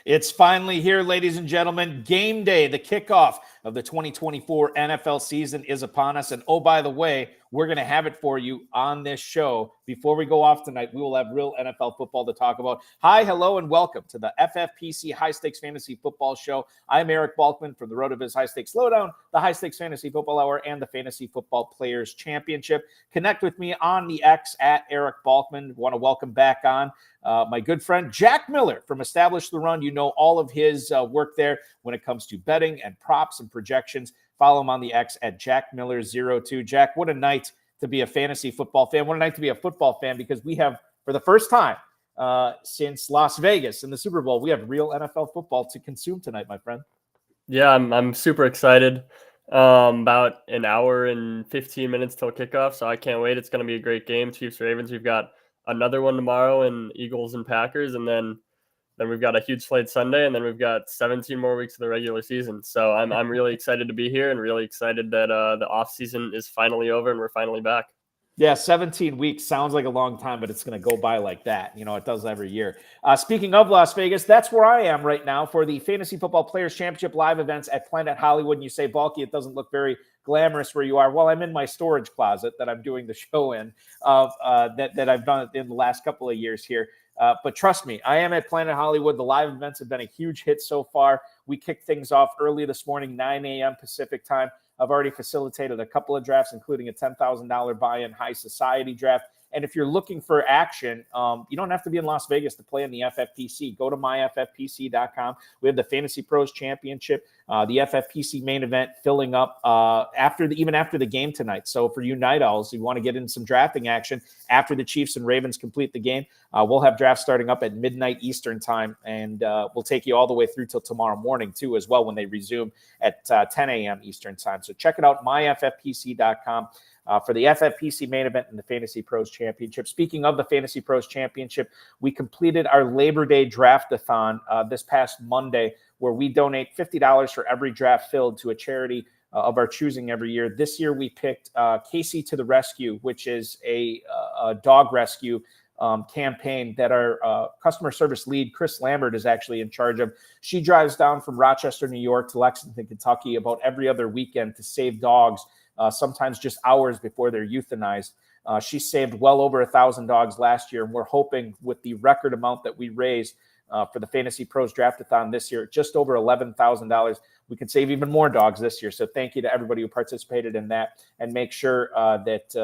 It's finally here, ladies and gentlemen. Game day, the kickoff of the 2024 NFL season is upon us. And oh, by the way, we're going to have it for you on this show. Before we go off tonight, we will have real NFL football to talk about. Hi, hello, and welcome to the FFPC High Stakes Fantasy Football Show. I'm Eric Balkman from the Road to Biz High Stakes Lowdown, the High Stakes Fantasy Football Hour, and the Fantasy Football Players Championship. Connect with me on the X at Eric Balkman. Want to welcome back on my good friend Jack Miller from Establish the Run. You know all of his work there when it comes to betting and props and projections. Follow him on the X at JackMiller02. Jack, what a night to be a fantasy football fan. What a night to be a football fan, because we have, for the first time since Las Vegas in the Super Bowl, we have real NFL football to consume tonight, my friend. Yeah, I'm super excited. About an hour and 15 minutes till kickoff, so I can't wait. It's going to be a great game. Chiefs Ravens. We've got another one tomorrow, and Eagles and Packers, and then we've got a huge slate Sunday, and then we've got 17 more weeks of the regular season. So I'm really excited to be here, and really excited that the off season is finally over and we're finally back. Yeah, 17 weeks sounds like a long time, but it's going to go by like that. You know, it does every year. Speaking of Las Vegas, that's where I am right now for the Fantasy Football Players Championship live events at Planet Hollywood. And you say, Balky, it doesn't look very glamorous where you are. Well, I'm in my storage closet that I'm doing the show in, that I've done in the last couple of years here. But trust me, I am at Planet Hollywood. The live events have been a huge hit so far. We kicked things off early this morning, 9 a.m. Pacific time. I've already facilitated a couple of drafts, including a $10,000 buy-in high society draft. And if you're looking for action, you don't have to be in Las Vegas to play in the FFPC. Go to myffpc.com. We have the Fantasy Pros Championship, the FFPC main event filling up even after the game tonight. So for you Night Owls, you want to get in some drafting action after the Chiefs and Ravens complete the game, we'll have drafts starting up at midnight Eastern time, and we'll take you all the way through till tomorrow morning too as well when they resume at 10 a.m. Eastern time. So check it out, myffpc.com. For the FFPC main event and the Fantasy Pros Championship. Speaking of the Fantasy Pros Championship, we completed our Labor Day draft-a-thon this past Monday, where we donate $50 for every draft filled to a charity of our choosing every year. This year we picked Casey to the Rescue, which is a dog rescue campaign that our customer service lead, Chris Lambert, is actually in charge of. She drives down from Rochester, New York to Lexington, Kentucky about every other weekend to save dogs, sometimes just hours before they're euthanized. She saved well over 1,000 dogs last year, and we're hoping with the record amount that we raised for the Fantasy Pros Draft-a-thon this year, just over $11,000, we can save even more dogs this year. So thank you to everybody who participated in that, and make sure that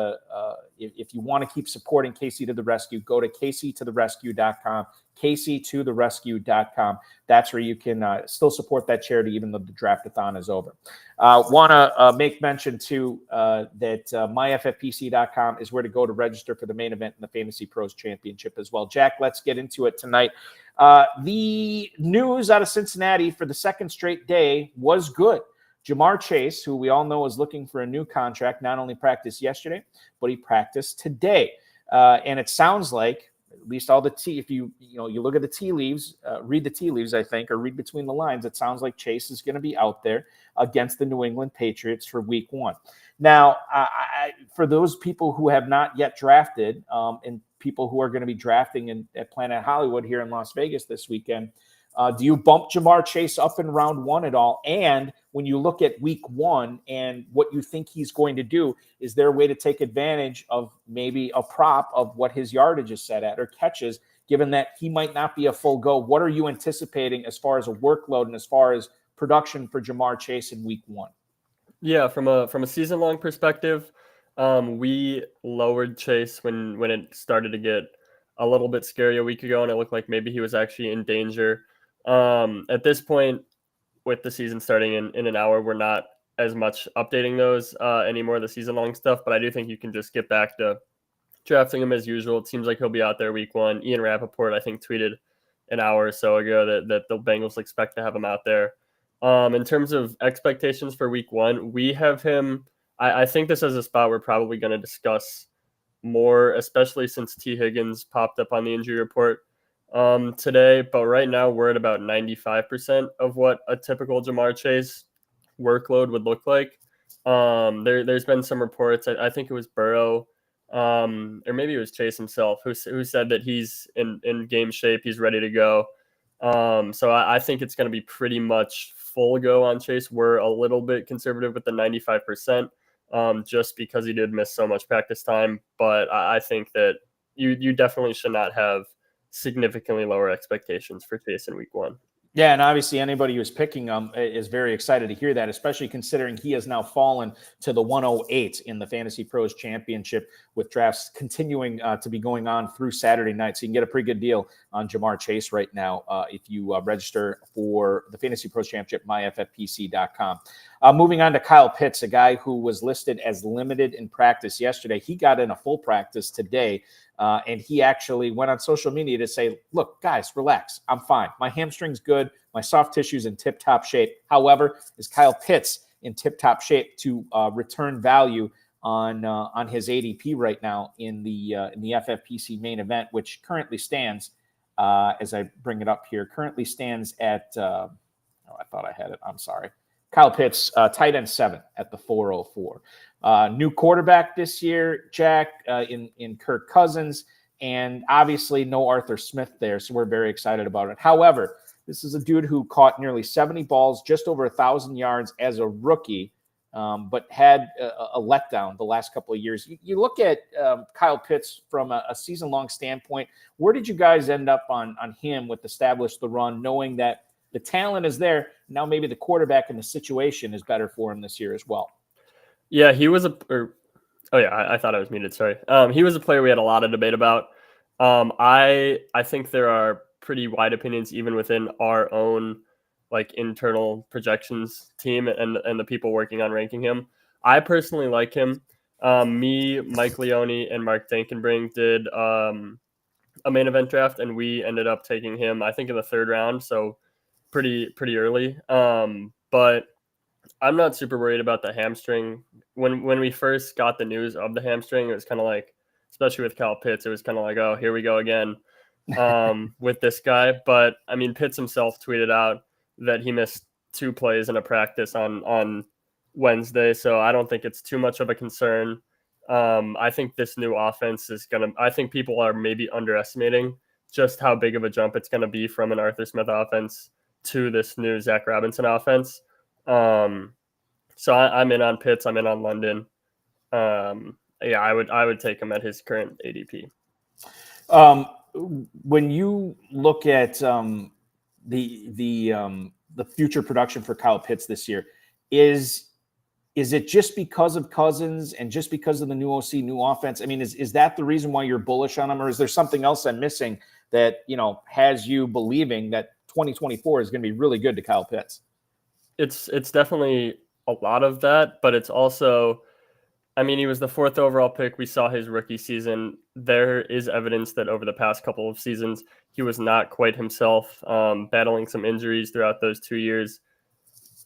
if you want to keep supporting Casey to the Rescue, go to caseytotherescue.com, caseytotherescue.com. That's where you can still support that charity even though the draft-a-thon is over. Want to make mention too that myffpc.com is where to go to register for the main event in the Fantasy Pros Championship as well. Jack, let's get into it tonight. The news out of Cincinnati for the second straight day was good. Jamar Chase, who we all know is looking for a new contract, not only practiced yesterday, but he practiced today. And it sounds like, at least all the if you look at the tea leaves, read the tea leaves, I think, or read between the lines, it sounds like Chase is going to be out there against the New England Patriots for week 1. Now, for those people who have not yet drafted, and people who are going to be drafting at Planet Hollywood here in Las Vegas this weekend, do you bump Jamar Chase up in round 1 at all? And when you look at week 1 and what you think he's going to do, is there a way to take advantage of maybe a prop of what his yardage is set at or catches, given that he might not be a full go? What are you anticipating as far as a workload and as far as production for Jamar Chase in week 1? Yeah, from a season-long perspective, we lowered Chase when it started to get a little bit scary a week ago, and it looked like maybe he was actually in danger. At this point, with the season starting in an hour, we're not as much updating those anymore, the season-long stuff, but I do think you can just get back to drafting him as usual. It seems like he'll be out there week 1. Ian Rappaport, I think, tweeted an hour or so ago that the Bengals expect to have him out there. In terms of expectations for week 1, we have him. I think this is a spot we're probably going to discuss more, especially since T. Higgins popped up on the injury report today. But right now we're at about 95% of what a typical Jamar Chase workload would look like. There's been some reports. I think it was Burrow, or maybe it was Chase himself, who said that he's in game shape. He's ready to go. So I think it's going to be pretty much full go on Chase. We're a little bit conservative with the 95%, just because he did miss so much practice time. But I think that you definitely should not have significantly lower expectations for Chase in week 1. Yeah, and obviously anybody who's picking him is very excited to hear that, especially considering he has now fallen to the 108 in the Fantasy Pros Championship, with drafts continuing to be going on through Saturday night. So you can get a pretty good deal on Jamar Chase right now if you register for the Fantasy Pros Championship, myffpc.com. Moving on to Kyle Pitts, a guy who was listed as limited in practice yesterday. He got in a full practice today. And he actually went on social media to say, look, guys, relax. I'm fine. My hamstring's good. My soft tissue's in tip-top shape. However, is Kyle Pitts in tip-top shape to return value on his ADP right now in the FFPC main event, which currently stands, as I bring it up here, currently stands at, I thought I had it. I'm sorry. Kyle Pitts, tight end 7 at the 404. New quarterback this year, Jack, in Kirk Cousins, and obviously no Arthur Smith there, so we're very excited about it. However, this is a dude who caught nearly 70 balls, just over 1,000 yards as a rookie, but had a letdown the last couple of years. You look at Kyle Pitts from a season-long standpoint. Where did you guys end up on him with Establish the Run, knowing that the talent is there? Now maybe the quarterback and the situation is better for him this year as well. Yeah, he was I thought I was muted. Sorry. He was a player we had a lot of debate about. I think there are pretty wide opinions even within our own like internal projections team and the people working on ranking him. I personally like him. Me, Mike Leone, and Mark Dankenbring did a main event draft, and we ended up taking him, I think, in the 3rd round, so pretty early. But I'm not super worried about the hamstring. When we first got the news of the hamstring, it was kind of like, especially with Kyle Pitts, it was kind of like, oh, here we go again with this guy. But I mean, Pitts himself tweeted out that he missed 2 plays in a practice on Wednesday, so I don't think it's too much of a concern. I think this new offense I think people are maybe underestimating just how big of a jump it's going to be from an Arthur Smith offense to this new Zach Robinson offense. So I'm in on Pitts. I'm in on London. I would take him at his current ADP. When you look at the future production for Kyle Pitts this year, is it just because of Cousins and just because of the new OC, new offense? I mean, is that the reason why you're bullish on him, or is there something else I'm missing that has you believing that 2024 is going to be really good to Kyle Pitts? It's definitely a lot of that, but it's also, I mean, he was the 4th overall pick. We saw his rookie season. There is evidence that over the past couple of seasons, he was not quite himself, battling some injuries throughout those 2 years.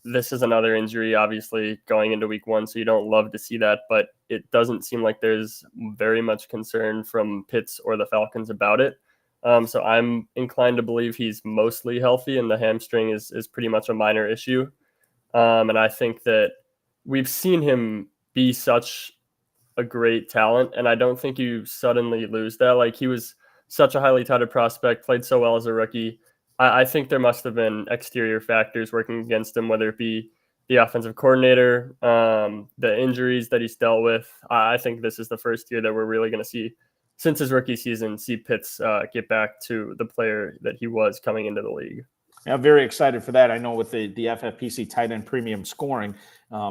This is another injury, obviously, going into week 1, so you don't love to see that, but it doesn't seem like there's very much concern from Pitts or the Falcons about it. So I'm inclined to believe he's mostly healthy, and the hamstring is pretty much a minor issue. And I think that we've seen him be such a great talent, and I don't think you suddenly lose that. Like, he was such a highly touted prospect, played so well as a rookie. I think there must have been exterior factors working against him, whether it be the offensive coordinator, the injuries that he's dealt with. I think this is the first year that we're really going to see, since his rookie season, see Pitts get back to the player that he was coming into the league. I'm very excited for that. I know with the FFPC tight end premium scoring,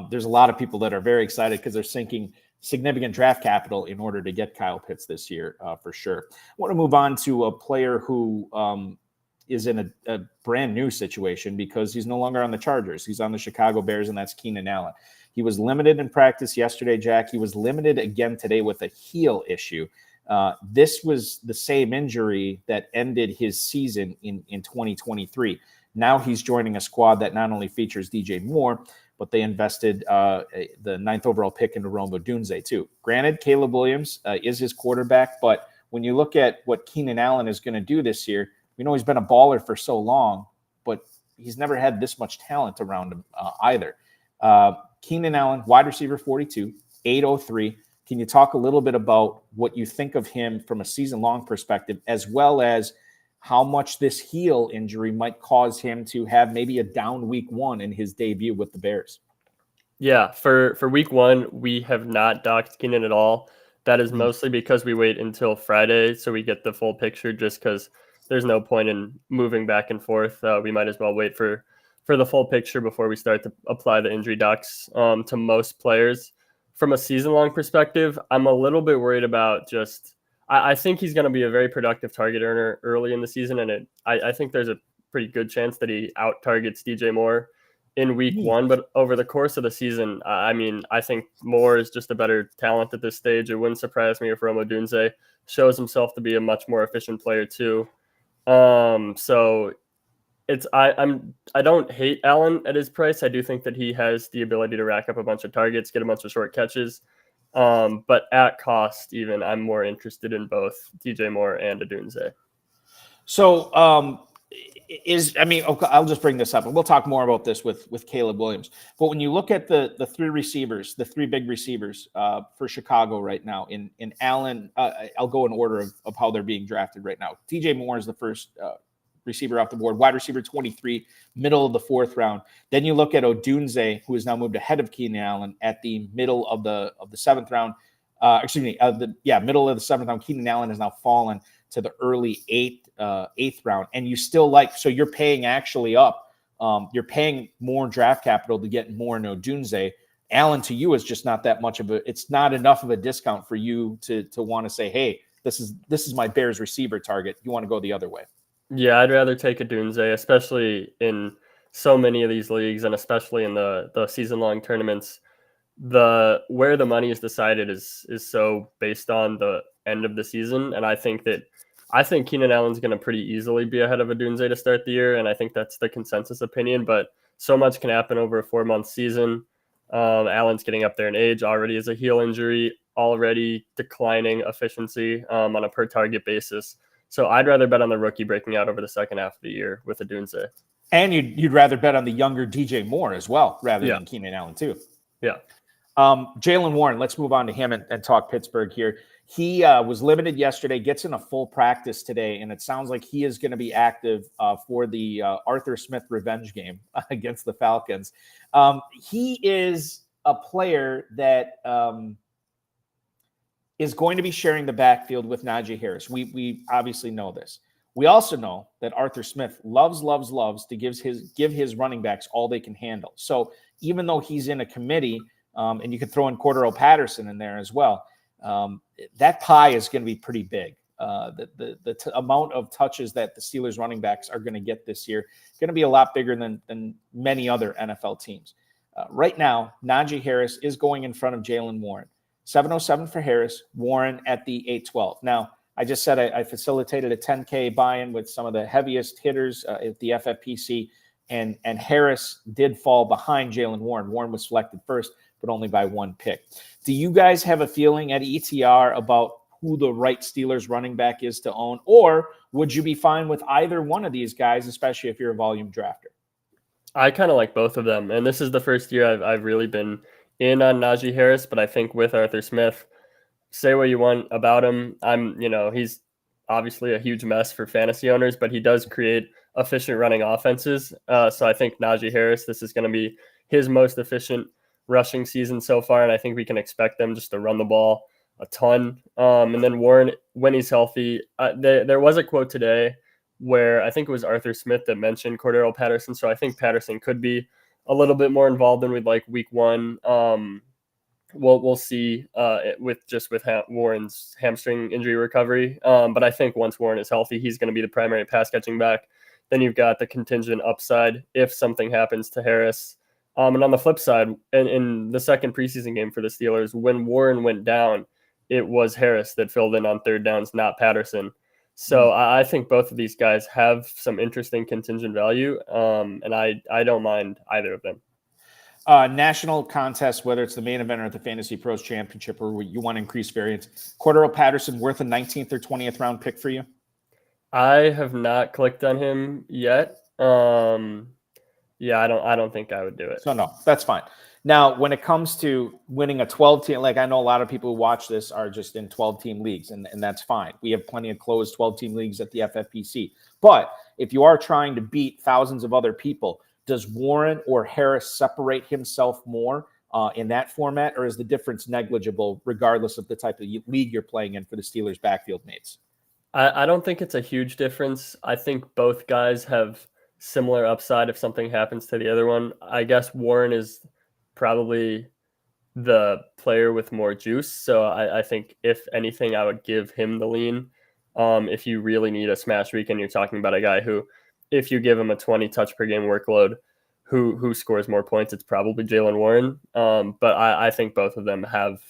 there's a lot of people that are very excited because they're sinking significant draft capital in order to get Kyle Pitts this year, for sure. I want to move on to a player who is in a brand new situation because he's no longer on the Chargers. He's on the Chicago Bears, and that's Keenan Allen. He was limited in practice yesterday, Jack. He was limited again today with a heel issue. This was the same injury that ended his season in 2023. Now he's joining a squad that not only features DJ Moore, but they invested the 9th overall pick into Rome Odunze too. Granted, Caleb Williams is his quarterback, but when you look at what Keenan Allen is going to do this year, we know he's been a baller for so long, but he's never had this much talent around him either. Keenan Allen, wide receiver 42, 803. Can you talk a little bit about what you think of him from a season-long perspective, as well as how much this heel injury might cause him to have maybe a down week 1 in his debut with the Bears. Yeah, for week 1, we have not docked Keenan at all. That is mostly because we wait until Friday so we get the full picture, just because there's no point in moving back and forth. We might as well wait for the full picture before we start to apply the injury docs to most players. From a season-long perspective, I'm a little bit worried about I think he's going to be a very productive target earner early in the season, and I think there's a pretty good chance that he out-targets DJ Moore in week 1, but over the course of the season, I think Moore is just a better talent at this stage. It wouldn't surprise me if Rome Odunze shows himself to be a much more efficient player too. So I don't hate Allen at his price. I do think that he has the ability to rack up a bunch of targets, get a bunch of short catches. But at cost, even, I'm more interested in both DJ Moore and Odunze. So, I'll just bring this up, and we'll talk more about this with Caleb Williams. But when you look at the three receivers, the three big receivers for Chicago right now, in Allen, I'll go in order of how they're being drafted right now. DJ Moore is the first receiver off the board, wide receiver 23, middle of the 4th round. Then you look at Odunze, who has now moved ahead of Keenan Allen at the middle of the 7th round. Middle of the 7th round. Keenan Allen has now fallen to the early 8th round, and you still so you're paying actually up. You're paying more draft capital to get more in Odunze. Allen to you is just not that much of it's not enough of a discount for you to want to say, hey, this is my Bears receiver target. You want to go the other way. Yeah, I'd rather take Odunze, especially in so many of these leagues, and especially in the season-long tournaments. Where the money is decided is so based on the end of the season, and I think Keenan Allen's going to pretty easily be ahead of Odunze to start the year, and I think that's the consensus opinion. But so much can happen over a 4-month season. Allen's getting up there in age, already is a heel injury, already declining efficiency on a per target basis. So I'd rather bet on the rookie breaking out over the second half of the year with Odunze. And you'd rather bet on the younger DJ Moore as well, rather than Keenan Allen too. Yeah. Jaylen Warren, let's move on to him and talk Pittsburgh here. He was limited yesterday, gets in a full practice today, and it sounds like he is going to be active for the Arthur Smith revenge game against the Falcons. He is a player that is going to be sharing the backfield with Najee Harris. We obviously know this. We also know that Arthur Smith loves to give his running backs all they can handle. So even though he's in a committee, and you could throw in Cordero Patterson in there as well, that pie is going to be pretty big. The amount of touches that the Steelers running backs are going to get this year is going to be a lot bigger than many other NFL teams. Right now, Najee Harris is going in front of Jaylen Warren. 707 for Harris, Warren at the 812. Now, I just said I facilitated a 10K buy-in with some of the heaviest hitters at the FFPC, and Harris did fall behind Jaylen Warren. Warren was selected first, but only by 1 pick. Do you guys have a feeling at ETR about who the right Steelers running back is to own, or would you be fine with either one of these guys, especially if you're a volume drafter? I kind of like both of them, and this is the first year I've really been in on Najee Harris, but I think with Arthur Smith, say what you want about him, he's obviously a huge mess for fantasy owners, but he does create efficient running offenses. So I think Najee Harris, this is going to be his most efficient rushing season so far, and I think we can expect them just to run the ball a ton. And then Warren, when he's healthy, there was a quote today where I think it was Arthur Smith that mentioned Cordero Patterson, so I think Patterson could be a little bit more involved than we'd like week 1. We'll see with Warren's hamstring injury recovery. But I think once Warren is healthy, he's going to be the primary pass catching back. Then you've got the contingent upside if something happens to Harris. And on the flip side, in the second preseason game for the Steelers, when Warren went down, it was Harris that filled in on third downs, not Patterson. So I think both of these guys have some interesting contingent value, and I don't mind either of them. National contest, whether it's the main event or the Fantasy Pros Championship, or you want to increase variance, Cordero Patterson worth a 19th or 20th round pick for you? I have not clicked on him yet. I don't think I would do it. So no, that's fine. Now, when it comes to winning a 12-team, like I know a lot of people who watch this are just in 12-team leagues, and that's fine. We have plenty of closed 12-team leagues at the FFPC. But if you are trying to beat thousands of other people, does Warren or Harris separate himself more in that format, or is the difference negligible regardless of the type of league you're playing in for the Steelers' backfield mates? I don't think it's a huge difference. I think both guys have similar upside if something happens to the other one. I guess Warren is probably the player with more juice. So I think if anything, I would give him the lean. If you really need a smash week and you're talking about a guy who, if you give him a 20 touch per game workload, who scores more points, it's probably Jaylen Warren. But I think both of them have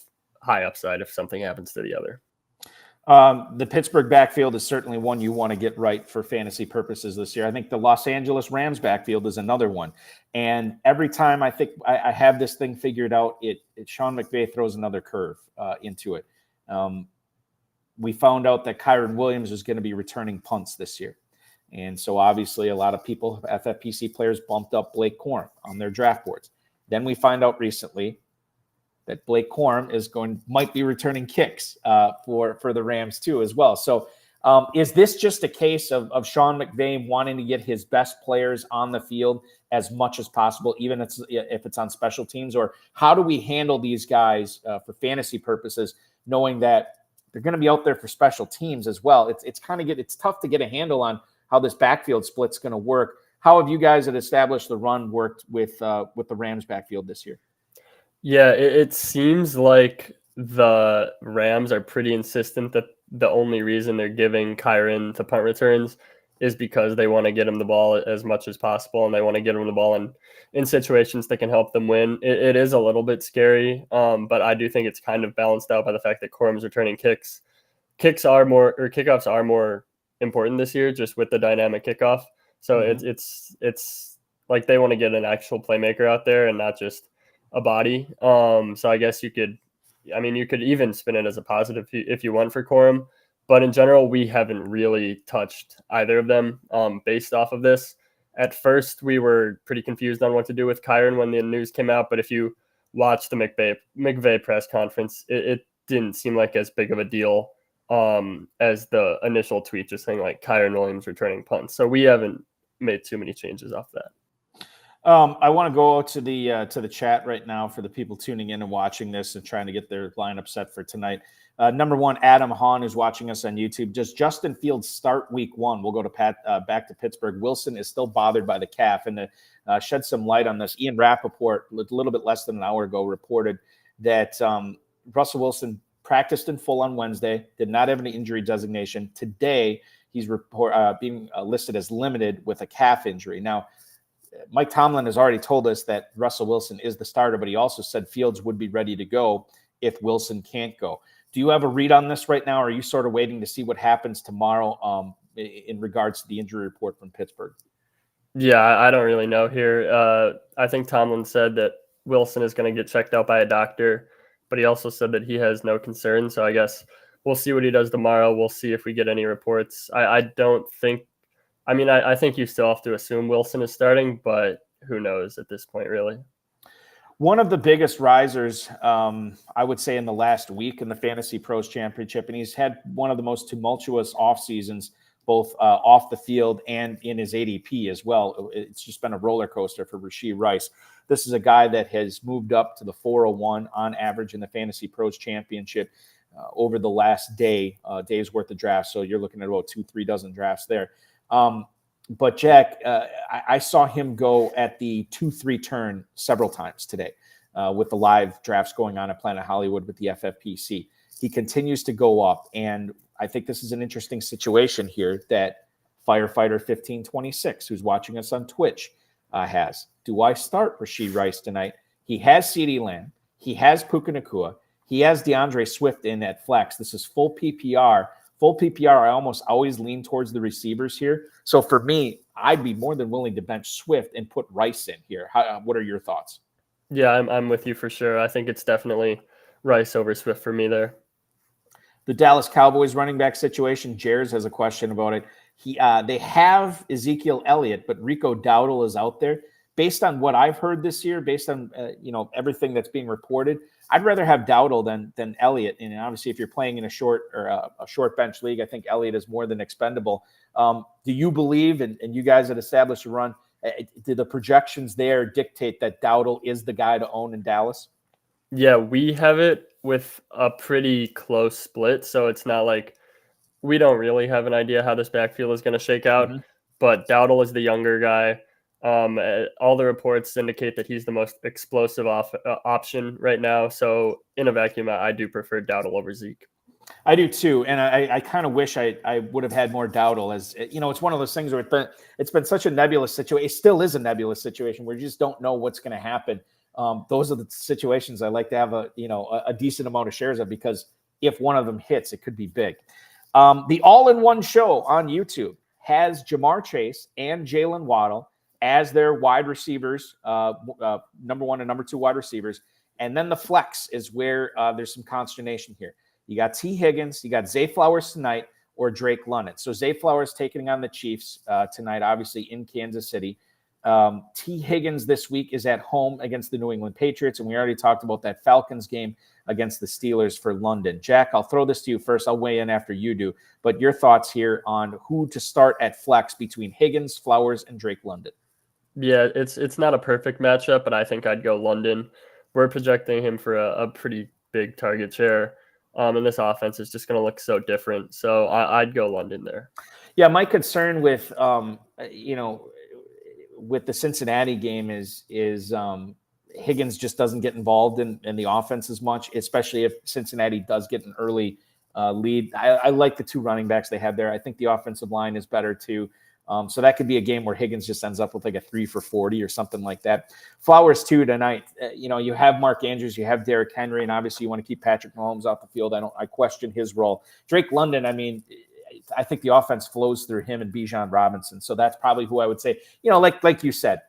high upside if something happens to the other. The Pittsburgh backfield is certainly one you want to get right for fantasy purposes this year. I think the Los Angeles Rams backfield is another one. And every time I think I have this thing figured out, Sean McVay throws another curve into it. We found out that Kyron Williams is going to be returning punts this year. And so obviously a lot of people, FFPC players, bumped up Blake Corum on their draft boards. Then we find out recently that Blake Corum might be returning kicks for the Rams too as well. So is this just a case of Sean McVay wanting to get his best players on the field as much as possible, even if it's on special teams? Or how do we handle these guys for fantasy purposes, knowing that they're going to be out there for special teams as well? It's tough to get a handle on how this backfield split's going to work. How have you guys that established the run worked with the Rams backfield this year? Yeah, it seems like the Rams are pretty insistent that the only reason they're giving Kyron the punt returns is because they want to get him the ball as much as possible, and they want to get him the ball in situations that can help them win. It is a little bit scary, but I do think it's kind of balanced out by the fact that Corum's returning kicks. Kickoffs are more important this year, just with the dynamic kickoff. So it's like they want to get an actual playmaker out there and not just a body. So I guess you could even spin it as a positive if you want for Corum, but in general, we haven't really touched either of them based off of this. At first, we were pretty confused on what to do with Kyron when the news came out, but if you watch the McVay press conference, it didn't seem like as big of a deal as the initial tweet just saying like Kyron Williams returning punts. So we haven't made too many changes off that. I want to go to the chat right now for the people tuning in and watching this and trying to get their lineup set for tonight. Number one, Adam Hahn is watching us on YouTube. Does Justin Fields start week one? We'll go to back to Pittsburgh. Wilson is still bothered by the calf. And to shed some light on this, Ian Rappaport, a little bit less than an hour ago, reported that Russell Wilson practiced in full on Wednesday, did not have any injury designation. Today, he's being listed as limited with a calf injury. Now, Mike Tomlin has already told us that Russell Wilson is the starter, but he also said Fields would be ready to go if Wilson can't go. Do you have a read on this right now, or are you sort of waiting to see what happens tomorrow in regards to the injury report from Pittsburgh? Yeah, I don't really know here. I think Tomlin said that Wilson is going to get checked out by a doctor, but he also said that he has no concern. So I guess we'll see what he does tomorrow. We'll see if we get any reports. I think you still have to assume Wilson is starting, but who knows at this point, really. One of the biggest risers, I would say, in the last week in the Fantasy Pros Championship, and he's had one of the most tumultuous off seasons, both off the field and in his ADP as well. It's just been a roller coaster for Rashee Rice. This is a guy that has moved up to the 401 on average in the Fantasy Pros Championship over the last day's worth of drafts. So you're looking at about 2-3 dozen drafts there. But Jack, I saw him go at the 2-3 turn several times today with the live drafts going on at Planet Hollywood with the FFPC. He continues to go up, and I think this is an interesting situation here that Firefighter 1526, who's watching us on Twitch, has. Do I start Rashee Rice tonight? He has CeeDee Lamb. He has Puka Nacua. He has DeAndre Swift in at flex. This is full PPR. Full PPR, I almost always lean towards the receivers here. So for me, I'd be more than willing to bench Swift and put Rice in here. What are your thoughts? Yeah, I'm with you for sure. I think it's definitely Rice over Swift for me there. The Dallas Cowboys running back situation, Jers has a question about it. They have Ezekiel Elliott, but Rico Dowdle is out there. based on what I've heard this year, based on everything that's being reported, I'd rather have Dowdle than Elliott. And obviously, if you're playing in a short bench league, I think Elliott is more than expendable. Do you believe, and you guys that established a run, do the projections there dictate that Dowdle is the guy to own in Dallas? Yeah, we have it with a pretty close split, so it's not like we don't really have an idea how this backfield is going to shake out. Mm-hmm. But Dowdle is the younger guy. All the reports indicate that he's the most explosive option right now. So in a vacuum, I do prefer Dowdle over Zeke. I do too, and I kind of wish I would have had more Dowdle. As it's one of those things where it's been such a nebulous situation. It still is a nebulous situation where you just don't know what's going to happen. Those are the situations I like to have a decent amount of shares of, because if one of them hits, it could be big. The all-in-one show on YouTube has Jamar Chase and Jalen Waddle as their wide receivers, number 1 and number 2 wide receivers. And then the flex is where there's some consternation here. You got T. Higgins, you got Zay Flowers tonight, or Drake London. So Zay Flowers taking on the Chiefs tonight, obviously in Kansas City. T. Higgins this week is at home against the New England Patriots, and we already talked about that Falcons game against the Steelers for London. Jack, I'll throw this to you first. I'll weigh in after you do. But your thoughts here on who to start at flex between Higgins, Flowers, and Drake London. Yeah, it's not a perfect matchup, but I think I'd go London. We're projecting him for a pretty big target share. And this offense is just going to look so different. So I'd go London there. Yeah, my concern with with the Cincinnati game is Higgins just doesn't get involved in the offense as much, especially if Cincinnati does get an early lead. I like the 2 running backs they have there. I think the offensive line is better too. So that could be a game where Higgins just ends up with like a 3 for 40 or something like that. Flowers too tonight. You have Mark Andrews, you have Derrick Henry, and obviously you want to keep Patrick Mahomes off the field. I question his role. Drake London, I think the offense flows through him and Bijan Robinson. So that's probably who I would say, like you said,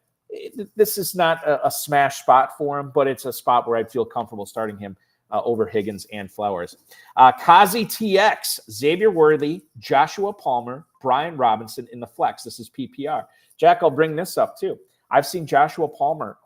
this is not a smash spot for him, but it's a spot where I'd feel comfortable starting him over Higgins and Flowers. Kazi TX, Xavier Worthy, Joshua Palmer, Brian Robinson in the flex. This is PPR. Jack, I'll bring this up too. I've seen Joshua Palmer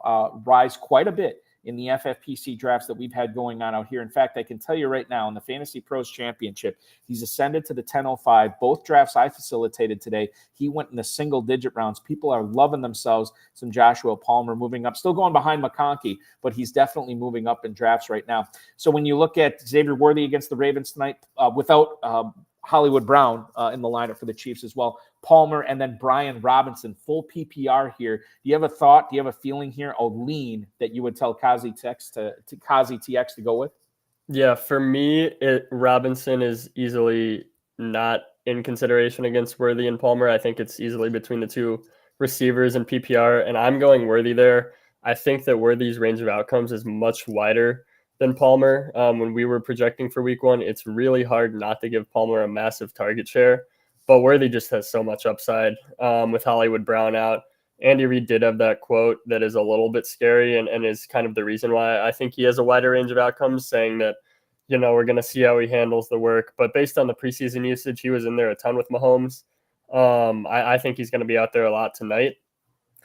rise quite a bit in the FFPC drafts that we've had going on out here. In fact, I can tell you right now, in the Fantasy Pros Championship, he's ascended to the 1005. Both drafts I facilitated today, he went in the single-digit rounds. People are loving themselves some Joshua Palmer moving up. Still going behind McConkey, but he's definitely moving up in drafts right now. So when you look at Xavier Worthy against the Ravens tonight, without Hollywood Brown in the lineup for the Chiefs as well, Palmer, and then Brian Robinson, full PPR here. Do you have a thought? Do you have a feeling here, a lean that you would tell Kazi TX to go with? Yeah, for me, Robinson is easily not in consideration against Worthy and Palmer. I think it's easily between the 2 receivers in PPR, and I'm going Worthy there. I think that Worthy's range of outcomes is much wider than Palmer. When we were projecting for week 1, it's really hard not to give Palmer a massive target share. But Worthy just has so much upside with Hollywood Brown out. Andy Reid did have that quote that is a little bit scary and is kind of the reason why I think he has a wider range of outcomes, saying that, we're going to see how he handles the work. But based on the preseason usage, he was in there a ton with Mahomes. I think he's going to be out there a lot tonight.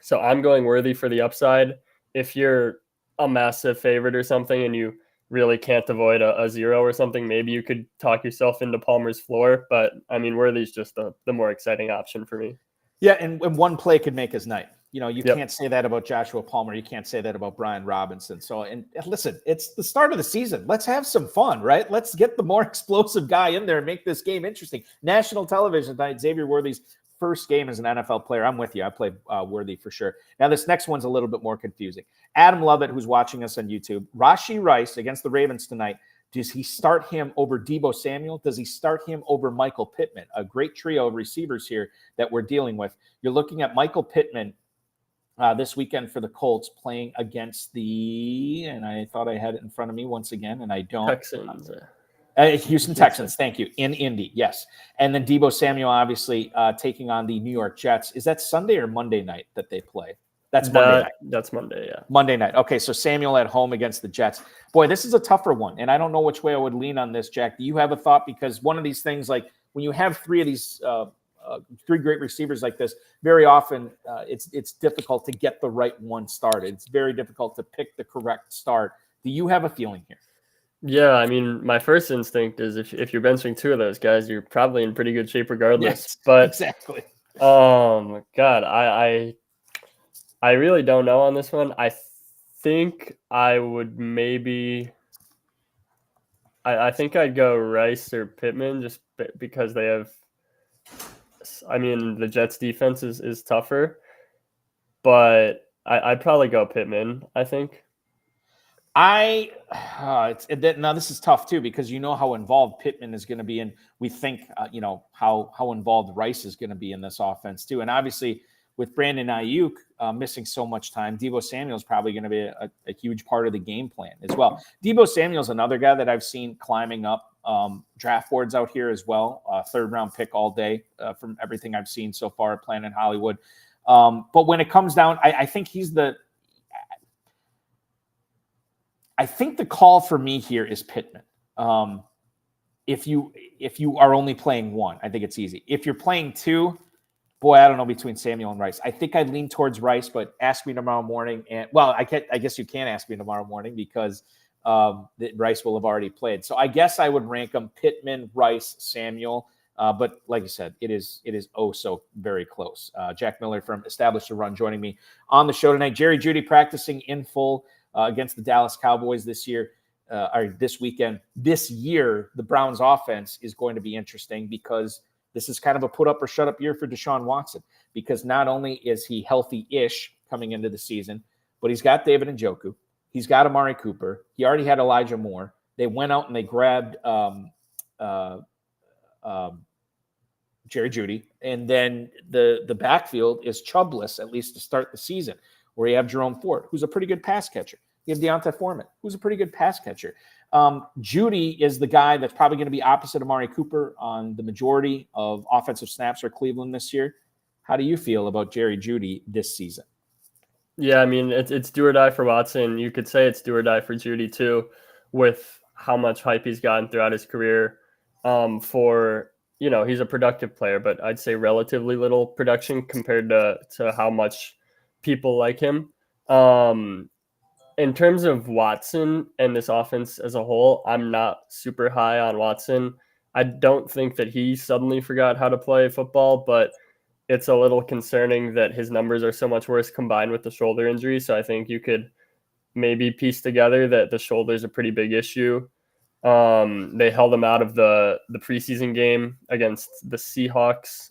So I'm going Worthy for the upside. If you're a massive favorite or something and you really can't avoid a 0 or something, maybe you could talk yourself into Palmer's floor. But Worthy's just the more exciting option for me. Yeah, and one play could make his night. Can't say that about Joshua Palmer. You can't say that about Brian Robinson. So, and listen, it's the start of the season. Let's have some fun, right? Let's get the more explosive guy in there and make this game interesting. National television tonight, Xavier Worthy's first game as an NFL player. I'm with you. I played Worthy for sure. Now, this next one's a little bit more confusing. Adam Lovett, who's watching us on YouTube, Rashee Rice against the Ravens tonight. Does he start him over Deebo Samuel? Does he start him over Michael Pittman? A great trio of receivers here that we're dealing with. You're looking at Michael Pittman this weekend for the Colts playing against and I thought I had it in front of me once again, and I don't. Texans. Houston Texans, thank you, in Indy, yes. And then Deebo Samuel obviously taking on the New York Jets. Is that Sunday or Monday night that they play? That's Monday night. That's Monday, yeah. Monday night. Okay, so Samuel at home against the Jets. Boy, this is a tougher one, and I don't know which way I would lean on this, Jack. Do you have a thought? Because one of these things, like when you have 3 of these three great receivers like this, very often it's difficult to get the right one started. It's very difficult to pick the correct start. Do you have a feeling here? Yeah, I mean, my first instinct is if you're benching two of those guys, you're probably in pretty good shape regardless. Yes, but exactly. God, I really don't know on this one. I think I would maybe. I think I'd go Rice or Pittman just because they have. I mean, the Jets' defense is tougher, but I'd probably go Pittman, I think. Now this is tough too, because you know how involved Pittman is going to be, and we think how involved Rice is going to be in this offense too. And obviously, with Brandon Ayuk missing so much time, Deebo Samuel is probably going to be a huge part of the game plan as well. Deebo Samuel is another guy that I've seen climbing up draft boards out here as well. Third round pick all day from everything I've seen so far at Planet Hollywood. But when it comes down, I think I think the call for me here is Pittman. If you are only playing one, I think it's easy. If you're playing two, boy, I don't know between Samuel and Rice. I think I'd lean towards Rice, but ask me tomorrow morning. And I guess you can ask me tomorrow morning because Rice will have already played. So I guess I would rank them Pittman, Rice, Samuel. But like you said, it is oh so very close. Jack Miller from Establish the Run joining me on the show tonight. Jerry Jeudy practicing in full against the Dallas Cowboys this weekend. This year, the Browns offense is going to be interesting because this is kind of a put up or shut up year for Deshaun Watson, because not only is he healthy-ish coming into the season, but he's got David Njoku. He's got Amari Cooper. He already had Elijah Moore. They went out and they grabbed Jerry Jeudy. And then the backfield is Chubless, at least to start the season, where you have Jerome Ford, who's a pretty good pass catcher. You have Deonta Foreman, who's a pretty good pass catcher. Jeudy is the guy that's probably going to be opposite Amari Cooper on the majority of offensive snaps for Cleveland this year. How do you feel about Jerry Jeudy this season? Yeah, I mean, it's do or die for Watson. You could say it's do or die for Jeudy too, with how much hype he's gotten throughout his career. He's a productive player, but I'd say relatively little production compared to how much people like him. In terms of Watson and this offense as a whole, I'm not super high on Watson. I don't think that he suddenly forgot how to play football, but it's a little concerning that his numbers are so much worse combined with the shoulder injury. So I think you could maybe piece together that the shoulder is a pretty big issue. They held him out of the preseason game against the Seahawks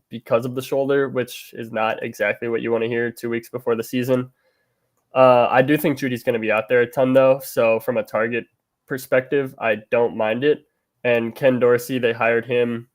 because of the shoulder, which is not exactly what you want to hear 2 weeks before the season. I do think Judy's going to be out there a ton, though. So from a target perspective, I don't mind it. And Ken Dorsey, they hired him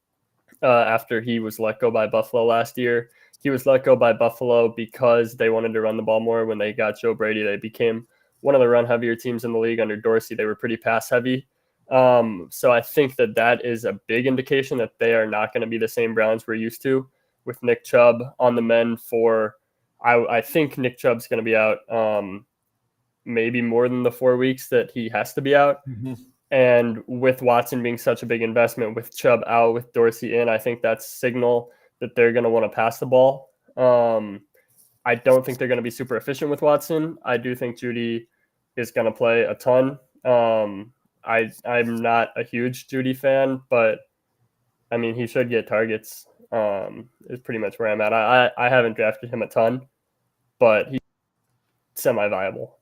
after he was let go by Buffalo last year. He was let go by Buffalo because they wanted to run the ball more. When they got Joe Brady, they became one of the run-heavier teams in the league. Under Dorsey, they were pretty pass-heavy. So I think that is a big indication that they are not going to be the same Browns we're used to, with Nick Chubb on the mend for – I think Nick Chubb's going to be out maybe more than the 4 weeks that he has to be out. Mm-hmm. And with Watson being such a big investment, with Chubb out, with Dorsey in, I think that's a signal that they're going to want to pass the ball. I don't think they're going to be super efficient with Watson. I do think Jeudy is going to play a ton. I'm not a huge Jeudy fan, but I mean, he should get targets. Is pretty much where I'm at. I haven't drafted him a ton, but he's semi-viable.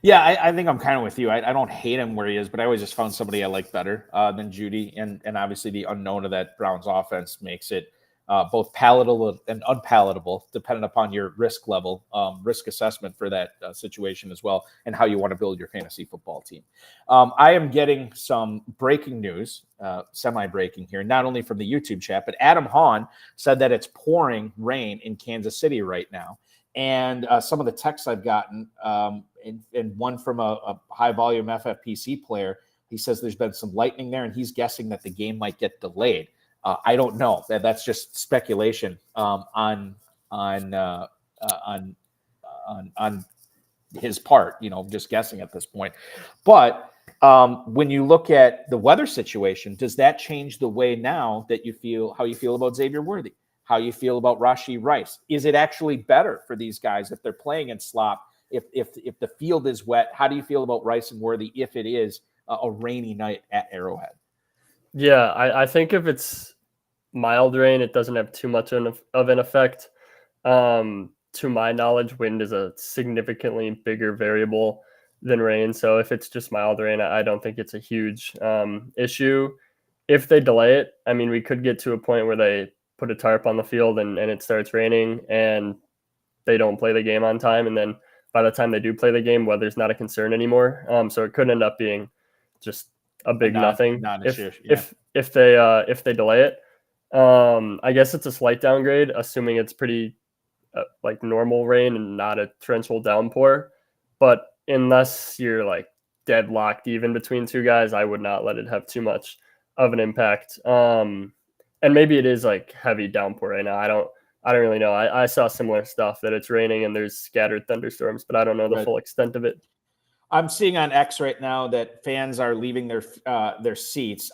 Yeah, I think I'm kind of with you. I don't hate him where he is, but I always just found somebody I like better than Jeudy. And obviously the unknown of that Browns offense makes it both palatable and unpalatable, depending upon your risk level, risk assessment for that situation as well, and how you want to build your fantasy football team. I am getting some breaking news, semi-breaking here, not only from the YouTube chat, but Adam Hahn said that it's pouring rain in Kansas City right now. And some of the texts I've gotten, and one from a high-volume FFPC player, he says there's been some lightning there, and he's guessing that the game might get delayed. I don't know. That's just speculation on his part. Just guessing at this point. But When you look at the weather situation, does that change the way now that how you feel about Xavier Worthy, how you feel about Rashee Rice? Is it actually better for these guys if they're playing in slop? If the field is wet, how do you feel about Rice and Worthy if it is a rainy night at Arrowhead? Yeah, I think if it's mild rain, it doesn't have too much of an effect. To my knowledge, wind is a significantly bigger variable than rain. So if it's just mild rain, I don't think it's a huge issue. If they delay it, I mean, we could get to a point where they put a tarp on the field and it starts raining and they don't play the game on time. And then by the time they do play the game, weather's not a concern anymore. So it could end up being just a big nothing non-issue, if they delay it. I guess it's a slight downgrade, assuming it's pretty like normal rain and not a torrential downpour. But unless you're like deadlocked even between two guys, I would not let it have too much of an impact. And maybe it is like heavy downpour right now. I don't really know. I saw similar stuff that it's raining and there's scattered thunderstorms, but I don't know the full extent of it. I'm seeing on X right now that fans are leaving their seats.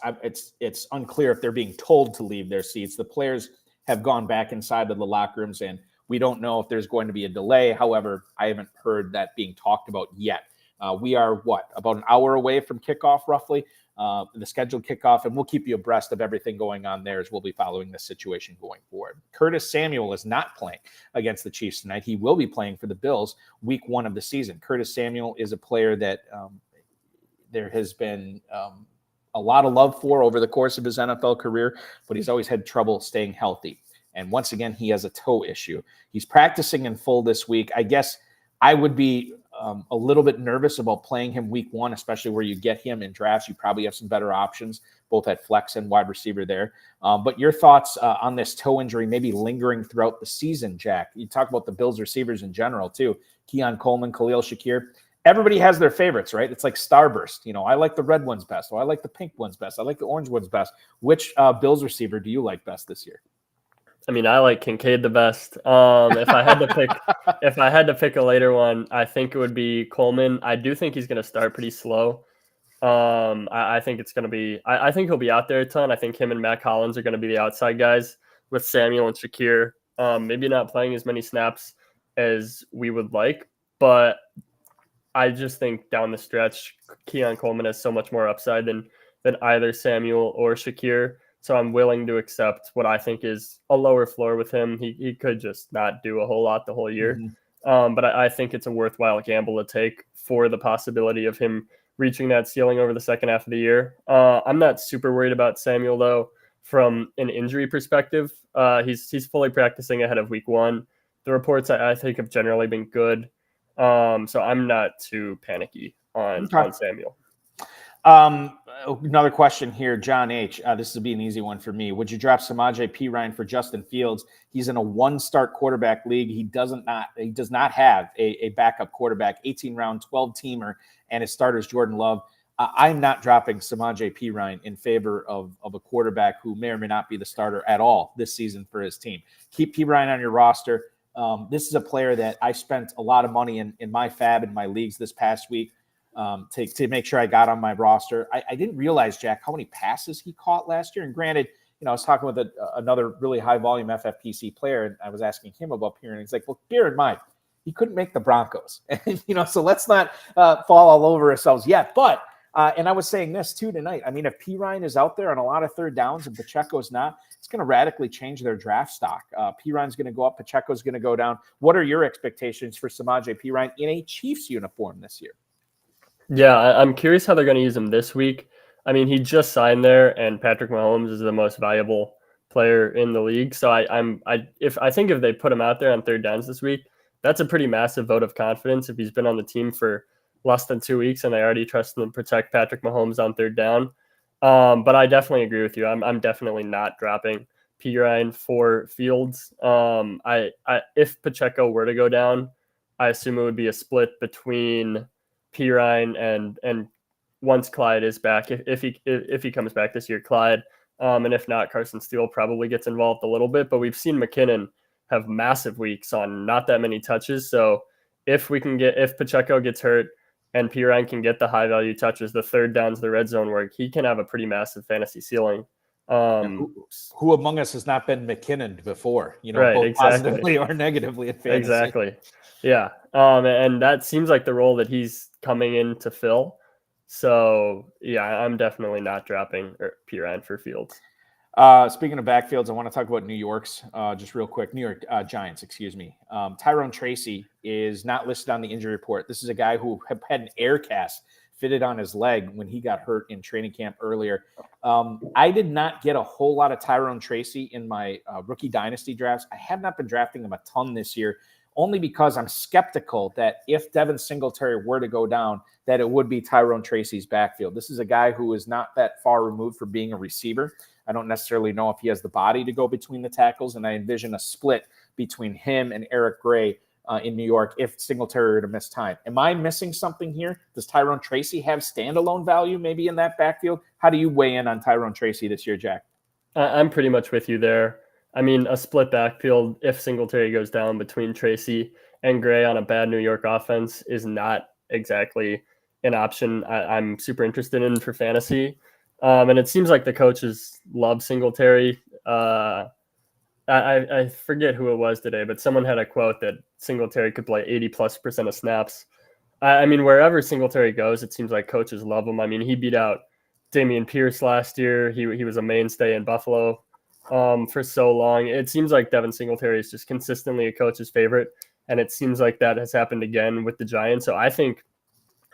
It's unclear if they're being told to leave their seats. The players have gone back inside of the locker rooms, and we don't know if there's going to be a delay. However, I haven't heard that being talked about yet. We are about an hour away from kickoff, roughly, the scheduled kickoff, and we'll keep you abreast of everything going on there as we'll be following this situation going forward. Curtis Samuel is not playing against the Chiefs tonight. He will be playing for the Bills week 1 of the season. Curtis Samuel is a player that there has been a lot of love for over the course of his NFL career, but he's always had trouble staying healthy. And once again, he has a toe issue. He's practicing in full this week. I guess I would be a little bit nervous about playing him week 1, especially where you get him in drafts. You probably have some better options, both at flex and wide receiver there. But your thoughts on this toe injury maybe lingering throughout the season, Jack? You talk about the Bills receivers in general, too. Keon Coleman, Khalil Shakir. Everybody has their favorites, right? It's like Starburst. You know, I like the red ones best. Or I like the pink ones best. I like the orange ones best. Which Bills receiver do you like best this year? I mean, I like Kincaid the best. If I had to pick a later one, I think it would be Coleman. I do think he's going to start pretty slow. I think it's going to be. I think he'll be out there a ton. I think him and Matt Collins are going to be the outside guys with Samuel and Shakir. Maybe not playing as many snaps as we would like, but I just think down the stretch, Keon Coleman has so much more upside than either Samuel or Shakir. So I'm willing to accept what I think is a lower floor with him. He could just not do a whole lot the whole year. Mm-hmm. But I think it's a worthwhile gamble to take for the possibility of him reaching that ceiling over the second half of the year. I'm not super worried about Samuel, though, from an injury perspective. He's fully practicing ahead of week 1. The reports I think have generally been good. So I'm not too panicky on Samuel. Another question here, John H. This will be an easy one for me. Would you drop Samaje Perine for Justin Fields? He's in a 1-start quarterback league. He does not have a backup quarterback, 18-round, 12-teamer, and his starter is Jordan Love. I'm not dropping Samaje Perine in favor of a quarterback who may or may not be the starter at all this season for his team. Keep Perine on your roster. This is a player that I spent a lot of money in my fab in my leagues this past week. To make sure I got on my roster. I didn't realize, Jack, how many passes he caught last year. And granted, I was talking with another really high volume FFPC player, and I was asking him about Perine. He's like, well, bear in mind, he couldn't make the Broncos. And, so let's not fall all over ourselves yet. But, and I was saying this too tonight. I mean, if Perine is out there on a lot of third downs and Pacheco's not, it's going to radically change their draft stock. Perine's going to go up. Pacheco's going to go down. What are your expectations for Samaje Perine in a Chiefs uniform this year? Yeah, I'm curious how they're going to use him this week. I mean, he just signed there, and Patrick Mahomes is the most valuable player in the league. So I think if they put him out there on third downs this week, that's a pretty massive vote of confidence. If he's been on the team for less than 2 weeks and they already trust him to protect Patrick Mahomes on third down, but I definitely agree with you. I'm definitely not dropping Perine for Fields. If Pacheco were to go down, I assume it would be a split between Perine and once Clyde is back, if he comes back this year, Clyde, and if not, Carson Steele probably gets involved a little bit. But we've seen McKinnon have massive weeks on not that many touches. So if Pacheco gets hurt and Pirine can get the high value touches, the third downs, the red zone work, he can have a pretty massive fantasy ceiling. Who among us has not been McKinnon before, right, both exactly. positively or negatively in fantasy? Exactly. Yeah. And that seems like the role that he's coming in to fill. So yeah, I'm definitely not dropping Pirine for Fields. Speaking of backfields, I want to talk about New York's just real quick. New York Giants, excuse me. Tyrone Tracy is not listed on the injury report. This is a guy who had an air cast fitted on his leg when he got hurt in training camp earlier. I did not get a whole lot of Tyrone Tracy in my rookie dynasty drafts. I have not been drafting him a ton this year, only because I'm skeptical that if Devin Singletary were to go down, that it would be Tyrone Tracy's backfield. This is a guy who is not that far removed from being a receiver. I don't necessarily know if he has the body to go between the tackles, and I envision a split between him and Eric Gray in New York if Singletary were to miss time. Am I missing something here? Does Tyrone Tracy have standalone value maybe in that backfield? How do you weigh in on Tyrone Tracy this year, Jack? I'm pretty much with you there. I mean, a split backfield, if Singletary goes down between Tracy and Gray on a bad New York offense, is not exactly an option I'm super interested in for fantasy. And it seems like the coaches love Singletary. I forget who it was today, but someone had a quote that Singletary could play 80+% of snaps. I mean, wherever Singletary goes, it seems like coaches love him. I mean, he beat out Dameon Pierce last year. He was a mainstay in Buffalo for so long. It seems like Devin Singletary is just consistently a coach's favorite, and it seems like that has happened again with the Giants. So I think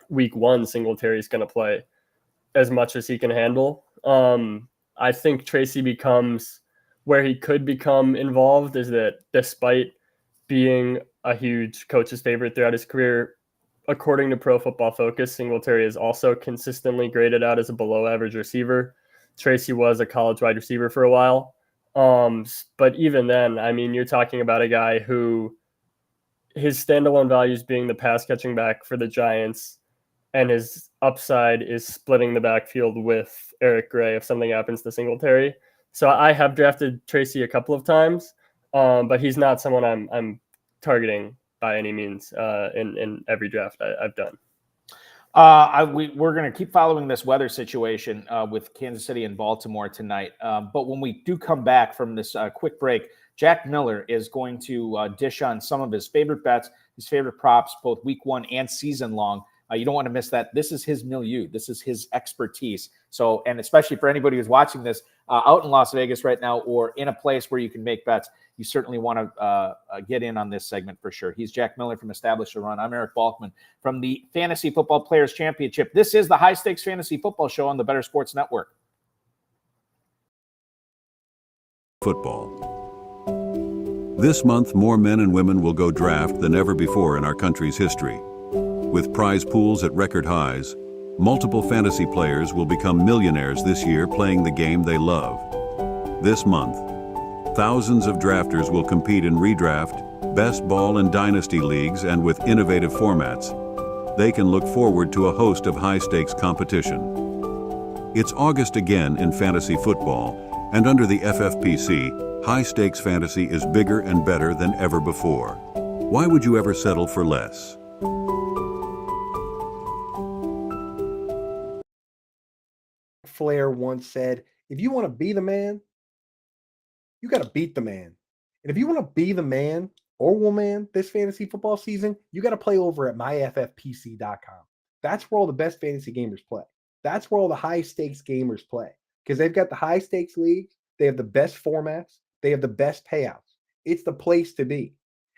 week 1, Singletary is going to play as much as he can handle. I think Tracy becomes where he could become involved is that despite being a huge coach's favorite throughout his career, according to Pro Football Focus, Singletary is also consistently graded out as a below average receiver. Tracy was a college wide receiver for a while. But even then, I mean, you're talking about a guy who his standalone values being the pass catching back for the Giants, and his upside is splitting the backfield with Eric Gray if something happens to Singletary. So I have drafted Tracy a couple of times, but he's not someone I'm targeting by any means in every draft I've done. We're going to keep following this weather situation with Kansas City and Baltimore tonight. But when we do come back from this quick break, Jack Miller is going to dish on some of his favorite bets, his favorite props, both week 1 and season long. You don't want to miss that. This is his milieu. This is his expertise. So, and especially for anybody who's watching this out in Las Vegas right now or in a place where you can make bets, you certainly want to get in on this segment for sure. He's Jack Miller from Establish a Run. I'm Eric Balkman from the Fantasy Football Players Championship. This is the High Stakes Fantasy Football Show on the Better Sports Network. Football. This month, more men and women will go draft than ever before in our country's history. With prize pools at record highs, multiple fantasy players will become millionaires this year playing the game they love. This month, thousands of drafters will compete in redraft, best ball and dynasty leagues, and with innovative formats, they can look forward to a host of high-stakes competition. It's August again in fantasy football, and under the FFPC, high-stakes fantasy is bigger and better than ever before. Why would you ever settle for less? Flair once said, if you want to be the man, you got to beat the man. And if you want to be the man or woman this fantasy football season, you got to play over at myffpc.com. That's where all the best fantasy gamers play. That's where all the high stakes gamers play because they've got the high stakes leagues. They have the best formats. They have the best payouts. It's the place to be.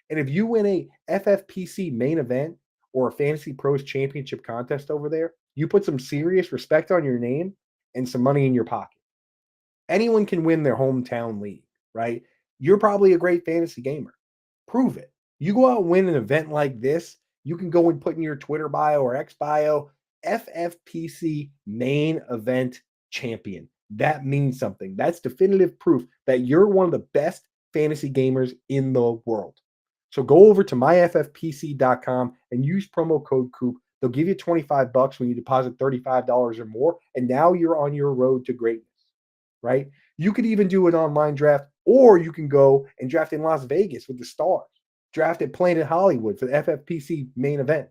And if you win a FFPC main event or a Fantasy Pros Championship contest over there, you put some serious respect on your name and some money in your pocket. Anyone can win their hometown league, right? You're probably a great fantasy gamer. Prove it. You go out and win an event like this, you can go and put in your Twitter bio or X bio, FFPC main event champion. That means something. That's definitive proof that you're one of the best fantasy gamers in the world. So go over to myffpc.com and use promo code COOP. They'll give you $25 when you deposit $35 or more. And now you're on your road to greatness, right? You could even do an online draft, or you can go and draft in Las Vegas with the stars. Draft at Planet Hollywood for the FFPC main event.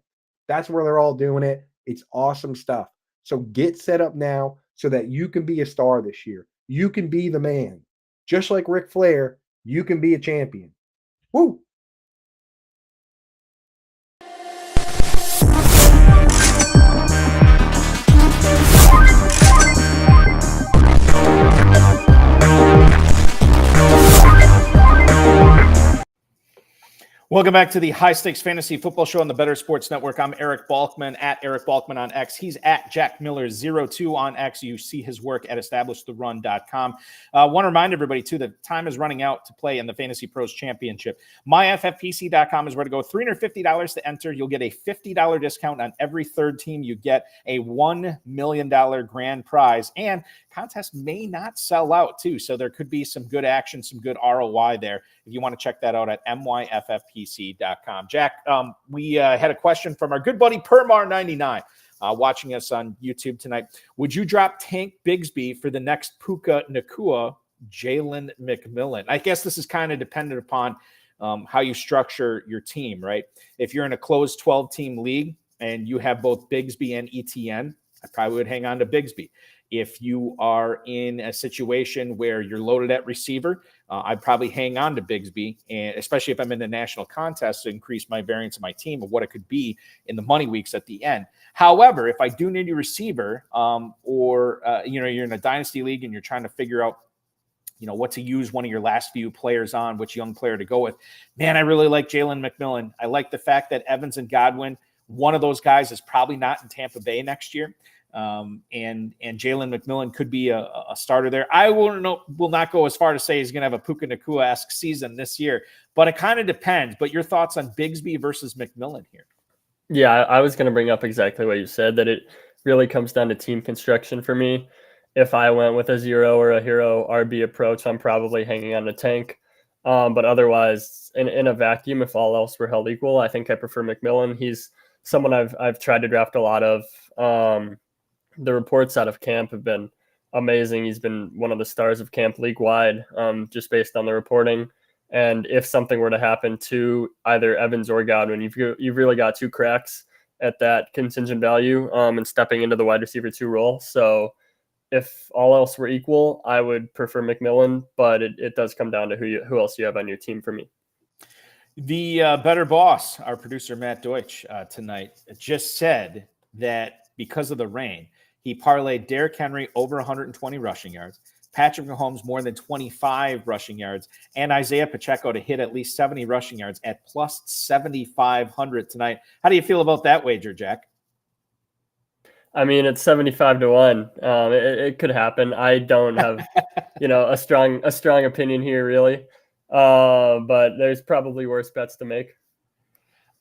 That's where they're all doing it. It's awesome stuff. So get set up now so that you can be a star this year. You can be the man. Just like Ric Flair, you can be a champion. Woo! Welcome back to the High Stakes Fantasy Football Show on the Better Sports Network. I'm Eric Balkman at Eric Balkman on X. He's at Jack Miller02 on X. You see his work at establishthерun.com. Want to remind everybody, too, that time is running out to play in the Fantasy Pros Championship. MyFFPC.com is where to go. $350 to enter. You'll get a $50 discount on every third team. You get a $1 million grand prize. And contest may not sell out, too. So there could be some good action, some good ROI there. If you want to check that out at myffpc.com. Jack, we had a question from our good buddy Permar99 watching us on YouTube tonight. Would you drop Tank Bigsby for the next Puka Nacua, Jalen McMillan? I guess this is kind of dependent upon how you structure your team, right? If you're in a closed 12-team league and you have both Bigsby and ETN, I probably would hang on to Bigsby. If you are in a situation where you're loaded at receiver, I'd probably hang on to Bigsby, and especially if I'm in the national contest to increase my variance of my team of what it could be in the money weeks at the end. However, if I do need a receiver, or you're in a dynasty league and you're trying to figure out, what to use one of your last few players on, which young player to go with, man, I really like Jalen McMillan. I like the fact that Evans and Godwin, one of those guys is probably not in Tampa Bay next year. And Jalen McMillan could be a starter there. I will not go as far to say he's going to have a Puka Nacua-esque season this year, but it kind of depends. But your thoughts on Bigsby versus McMillan here? Yeah, I was going to bring up exactly what you said, that it really comes down to team construction for me. If I went with a zero or a hero RB approach, I'm probably hanging on the Tank. But otherwise, in a vacuum, if all else were held equal, I think I prefer McMillan. He's someone I've tried to draft a lot of. The reports out of camp have been amazing. He's been one of the stars of camp league-wide, just based on the reporting. And if something were to happen to either Evans or Godwin, you've really got two cracks at that contingent value and stepping into the wide receiver 2 role. So if all else were equal, I would prefer McMillan, but it does come down to who else you have on your team for me. The better boss, our producer Matt Deutsch, tonight just said that because of the rain, he parlayed Derrick Henry over 120 rushing yards, Patrick Mahomes more than 25 rushing yards, and Isaiah Pacheco to hit at least 70 rushing yards at plus 7,500 tonight. How do you feel about that wager, Jack? I mean, it's 75-1. It could happen. I don't have, a strong opinion here, really. But there's probably worse bets to make.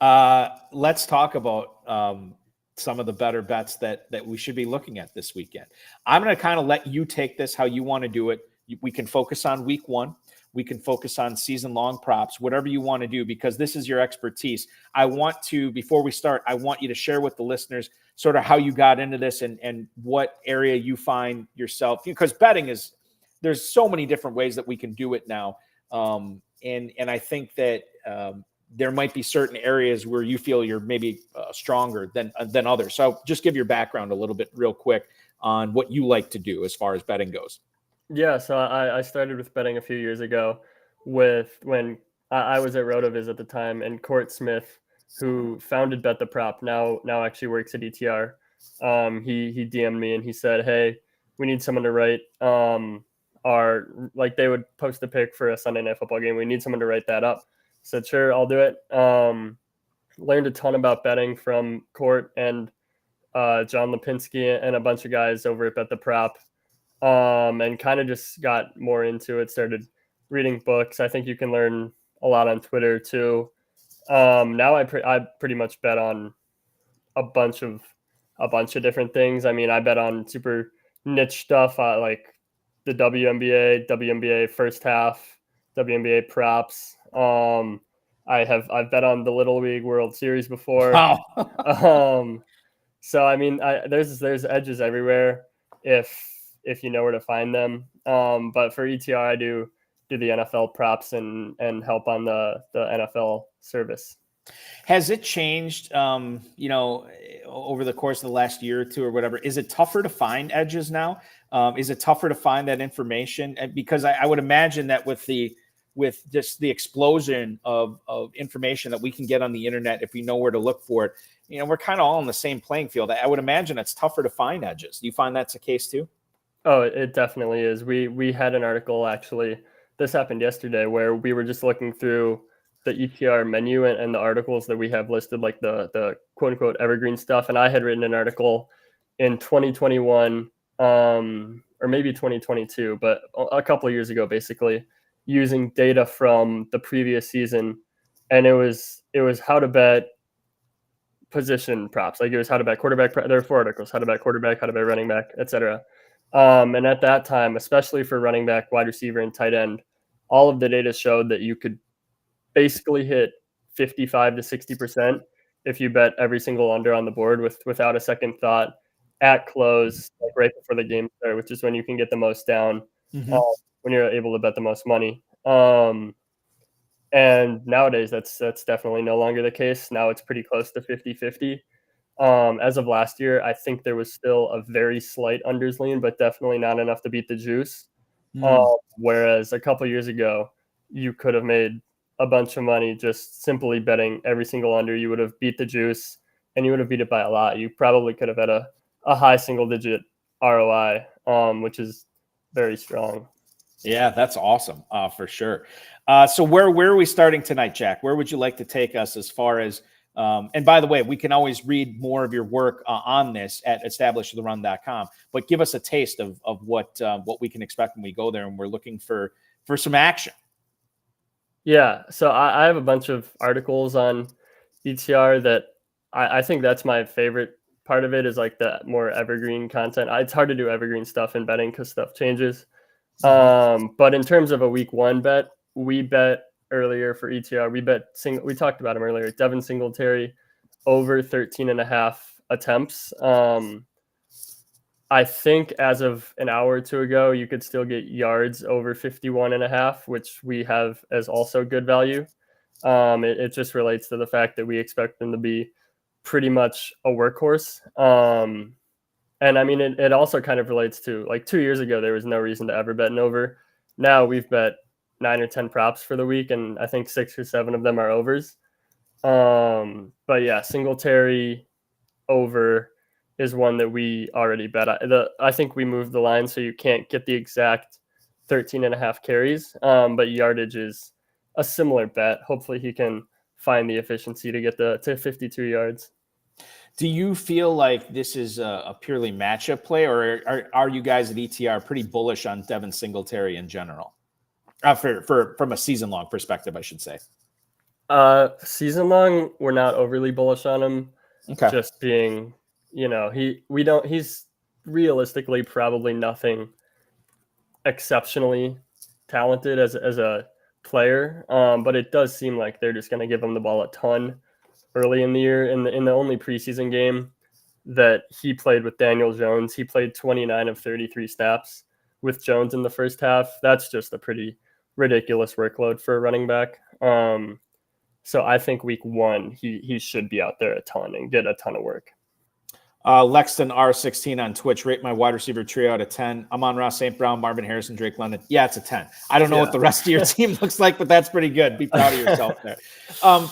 Let's talk about some of the better bets that we should be looking at this weekend. I'm going to kind of let you take this how you want to do it. We can focus on week 1. We can focus on season-long props, whatever you want to do, because this is your expertise. Before we start, I want you to share with the listeners sort of how you got into this and what area you find yourself, because betting there's so many different ways that we can do it now. And I think that there might be certain areas where you feel you're maybe stronger than others. So just give your background a little bit real quick on what you like to do as far as betting goes. Yeah, so I started with betting a few years ago when I was at RotoViz at the time, and Court Smith, who founded Bet the Prop, now actually works at ETR. He DM'd me and he said, "Hey, we need someone to write they would post a pick for a Sunday Night Football game. We need someone to write that up." Said, "Sure, I'll do it." Learned a ton about betting from Court and John Lipinski and a bunch of guys over at Bet the Prop, and kind of just got more into it. Started reading books. I think you can learn a lot on Twitter too. Now I pretty much bet on a bunch of different things. I mean, I bet on super niche stuff like the WNBA first half, WNBA props. I've bet on the Little League World Series before. Wow. So I mean, there's edges everywhere if you know where to find them. But for ETR, I do the NFL props and help on the NFL service. Has it changed, over the course of the last year or two or whatever? Is it tougher to find edges now? Is it tougher to find that information? Because I would imagine that with just the explosion of information that we can get on the internet, if we know where to look for it, we're kind of all on the same playing field. I would imagine it's tougher to find edges. Do you find that's the case too? Oh, it definitely is. We had an article, actually, this happened yesterday, where we were just looking through the ETR menu and the articles that we have listed, like the quote unquote evergreen stuff. And I had written an article in 2021, or maybe 2022, but a couple of years ago, basically, using data from the previous season. And it was how to bet position props. Like, it was how to bet quarterback. There are 4 articles: how to bet quarterback, how to bet running back, etc. And at that time, especially for running back, wide receiver, and tight end, all of the data showed that you could basically hit 55 to 60% if you bet every single under on the board without a second thought at close, like right before the game started, which is when you can get the most down, when you're able to bet the most money. And nowadays, that's definitely no longer the case. Now it's pretty close to 50-50. As of last year, I think there was still a very slight unders lean, but definitely not enough to beat the juice. Whereas a couple years ago, you could have made a bunch of money just simply betting every single under. You would have beat the juice, and you would have beat it by a lot. You probably could have had a high single-digit ROI, which is very strong. Yeah, that's awesome, for sure. So where are we starting tonight, Jack? Where would you like to take us as far as and by the way, we can always read more of your work on this at establishtheRun.com, but give us a taste of what we can expect when we go there and we're looking for some action. Yeah, so I have a bunch of articles on ETR that I think that's my favorite part of it, is like the more evergreen content. It's hard to do evergreen stuff in betting because stuff changes. But in terms of a week 1 bet, we bet earlier for ETR. We talked about him earlier. Devin Singletary over 13.5 attempts. I think as of an hour or two ago, you could still get yards over 51.5, which we have as also good value. It just relates to the fact that we expect them to be pretty much a workhorse. And I mean, it also kind of relates to, like, 2 years ago, there was no reason to ever bet an over. Now we've bet 9 or 10 props for the week, and I think 6 or 7 of them are overs. But yeah, Singletary over is one that we already bet. I think we moved the line so you can't get the exact 13.5 carries, but yardage is a similar bet. Hopefully he can find the efficiency to get to 52 yards. Do you feel like this is a purely matchup play, or are you guys at ETR pretty bullish on Devin Singletary in general? From a season-long perspective, I should say. Season-long, we're not overly bullish on him. Okay. Just being, he's realistically probably nothing exceptionally talented as a player, but it does seem like they're just going to give him the ball a ton early in the year. In the only preseason game that he played with Daniel Jones, he played 29 of 33 snaps with Jones in the first half. That's just a pretty ridiculous workload for a running back. So I think week 1, he should be out there a ton and get a ton of work. Lexton R16 on Twitch, rate my wide receiver trio out of 10. I'm on Ross St. Brown, Marvin Harrison, Drake London. Yeah, it's a 10. I don't know what the rest of your team looks like, but that's pretty good. Be proud of yourself there.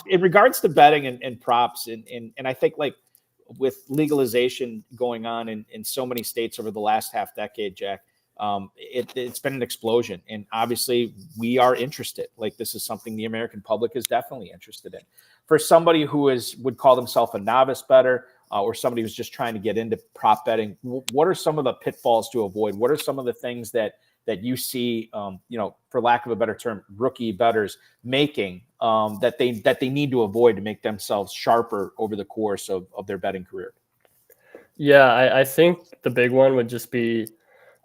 In regards to betting and props, and I think, like, with legalization going on in so many states over the last half decade, Jack, it's been an explosion. And obviously we are interested. Like, this is something the American public is definitely interested in. For somebody who would call themselves a novice bettor, or somebody who's just trying to get into prop betting, what are some of the pitfalls to avoid? What are some of the things that you see, for lack of a better term, rookie bettors making that they need to avoid to make themselves sharper over the course of their betting career? Yeah, I think the big one would just be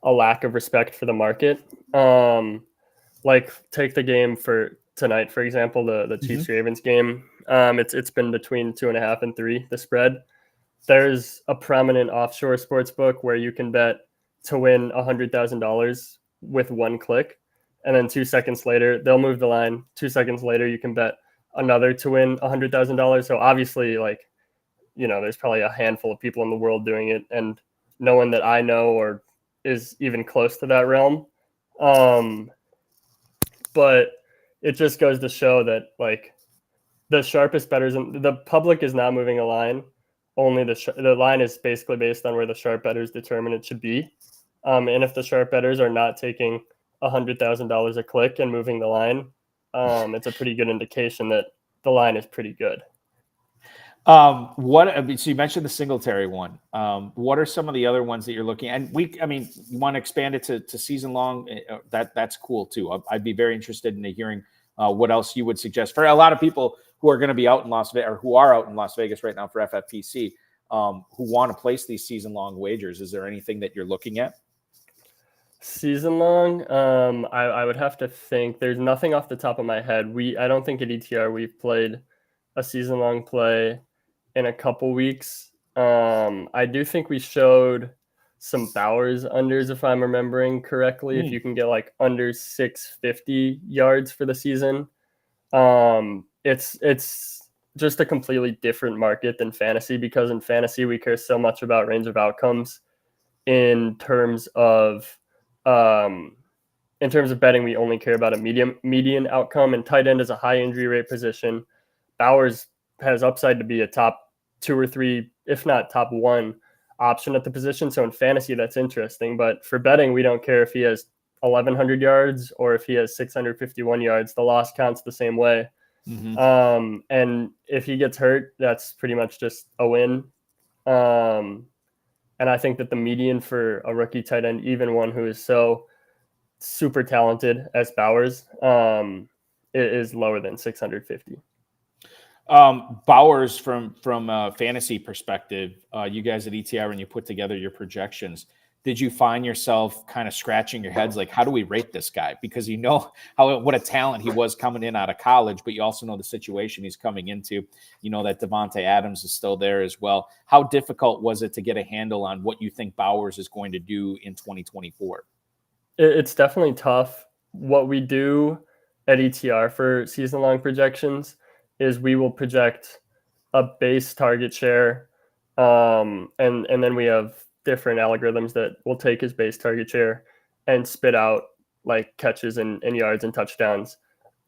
a lack of respect for the market. Like, take the game for tonight, for example, the Chiefs Ravens game. It's been between 2.5 and 3, the spread. There's a prominent offshore sports book where you can bet to win $100,000 with 1 click. And then 2 seconds later, they'll move the line. 2 seconds later, you can bet another to win $100,000. So obviously, like, there's probably a handful of people in the world doing it, and no one that I know or is even close to that realm. But it just goes to show that, like, the sharpest bettors, and the public is not moving a line. Only the line is basically based on where the sharp bettors determine it should be. And if the sharp bettors are not taking $100,000 a click and moving the line, it's a pretty good indication that the line is pretty good. So you mentioned the Singletary one. What are some of the other ones that you're looking at? And you want to expand it to season long? That's cool too. I'd be very interested in hearing what else you would suggest for a lot of people who are going to be out in Las Vegas, or who are out in Las Vegas right now for FFPC, who want to place these season long wagers. Is there anything that you're looking at? Season long, I would have to think. There's nothing off the top of my head. I don't think at ETR we've played a season long play in a couple weeks. I do think we showed some Bowers unders, if I'm remembering correctly. If you can get like under 650 yards for the season, it's just a completely different market than fantasy, because in fantasy we care so much about range of outcomes. In terms of betting, we only care about a median outcome, and tight end is a high injury rate position. Bowers has upside to be a top 2 or 3, if not top 1 option at the position. So in fantasy, that's interesting. But for betting, we don't care if he has 1,100 yards or if he has 651 yards. The loss counts the same way. Mm-hmm. And if he gets hurt, that's pretty much just a win. And I think that the median for a rookie tight end, even one who is so super talented as Bowers, is lower than 650. Bowers, from a fantasy perspective, you guys at ETR, when you put together your projections, did you find yourself kind of scratching your heads like, how do we rate this guy? Because you know what a talent he was coming in out of college, but you also know the situation he's coming into. You know that Devontae Adams is still there as well. How difficult was it to get a handle on what you think Bowers is going to do in 2024? It's definitely tough. What we do at ETR for season-long projections is we will project a base target share, and then we have different algorithms that will take his base target share and spit out like catches and yards and touchdowns.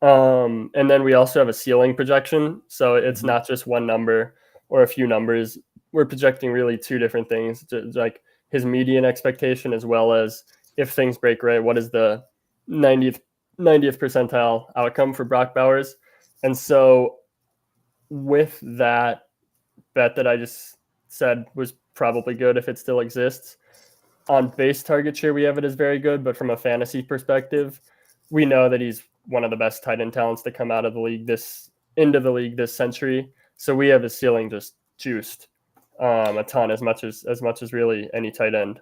And then we also have a ceiling projection. So it's not just one number or a few numbers. We're projecting really 2 different things, like his median expectation, as well as if things break right, what is the 90th percentile outcome for Brock Bowers. And so with that bet that I just said was probably good if it still exists, on base target share, we have it as very good. But from a fantasy perspective, we know that he's one of the best tight end talents to come out of the league this century. So we have his ceiling just juiced a ton, as much as really any tight end.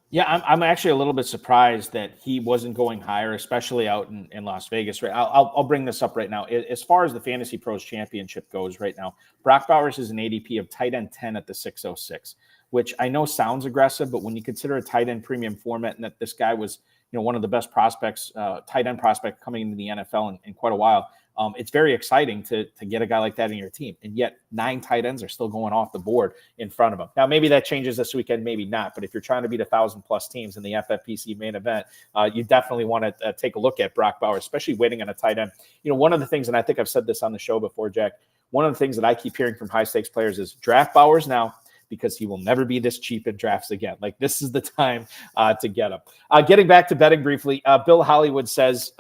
Yeah, I'm actually a little bit surprised that he wasn't going higher, especially out in Las Vegas. Right, I'll bring this up right now. As far as the Fantasy Pros Championship goes right now, Brock Bowers is an ADP of tight end 10 at the 606, which I know sounds aggressive, but when you consider a tight end premium format and that this guy was, one of the best prospects, tight end prospect coming into the NFL in quite a while, it's very exciting to get a guy like that in your team. And yet 9 tight ends are still going off the board in front of him. Now, maybe that changes this weekend, maybe not. But if you're trying to beat 1,000+ teams in the FFPC main event, you definitely want to take a look at Brock Bowers, especially waiting on a tight end. One of the things, and I think I've said this on the show before, Jack, one of the things that I keep hearing from high-stakes players is draft Bowers now, because he will never be this cheap in drafts again. Like, this is the time to get him. Getting back to betting briefly, Bill Hollywood says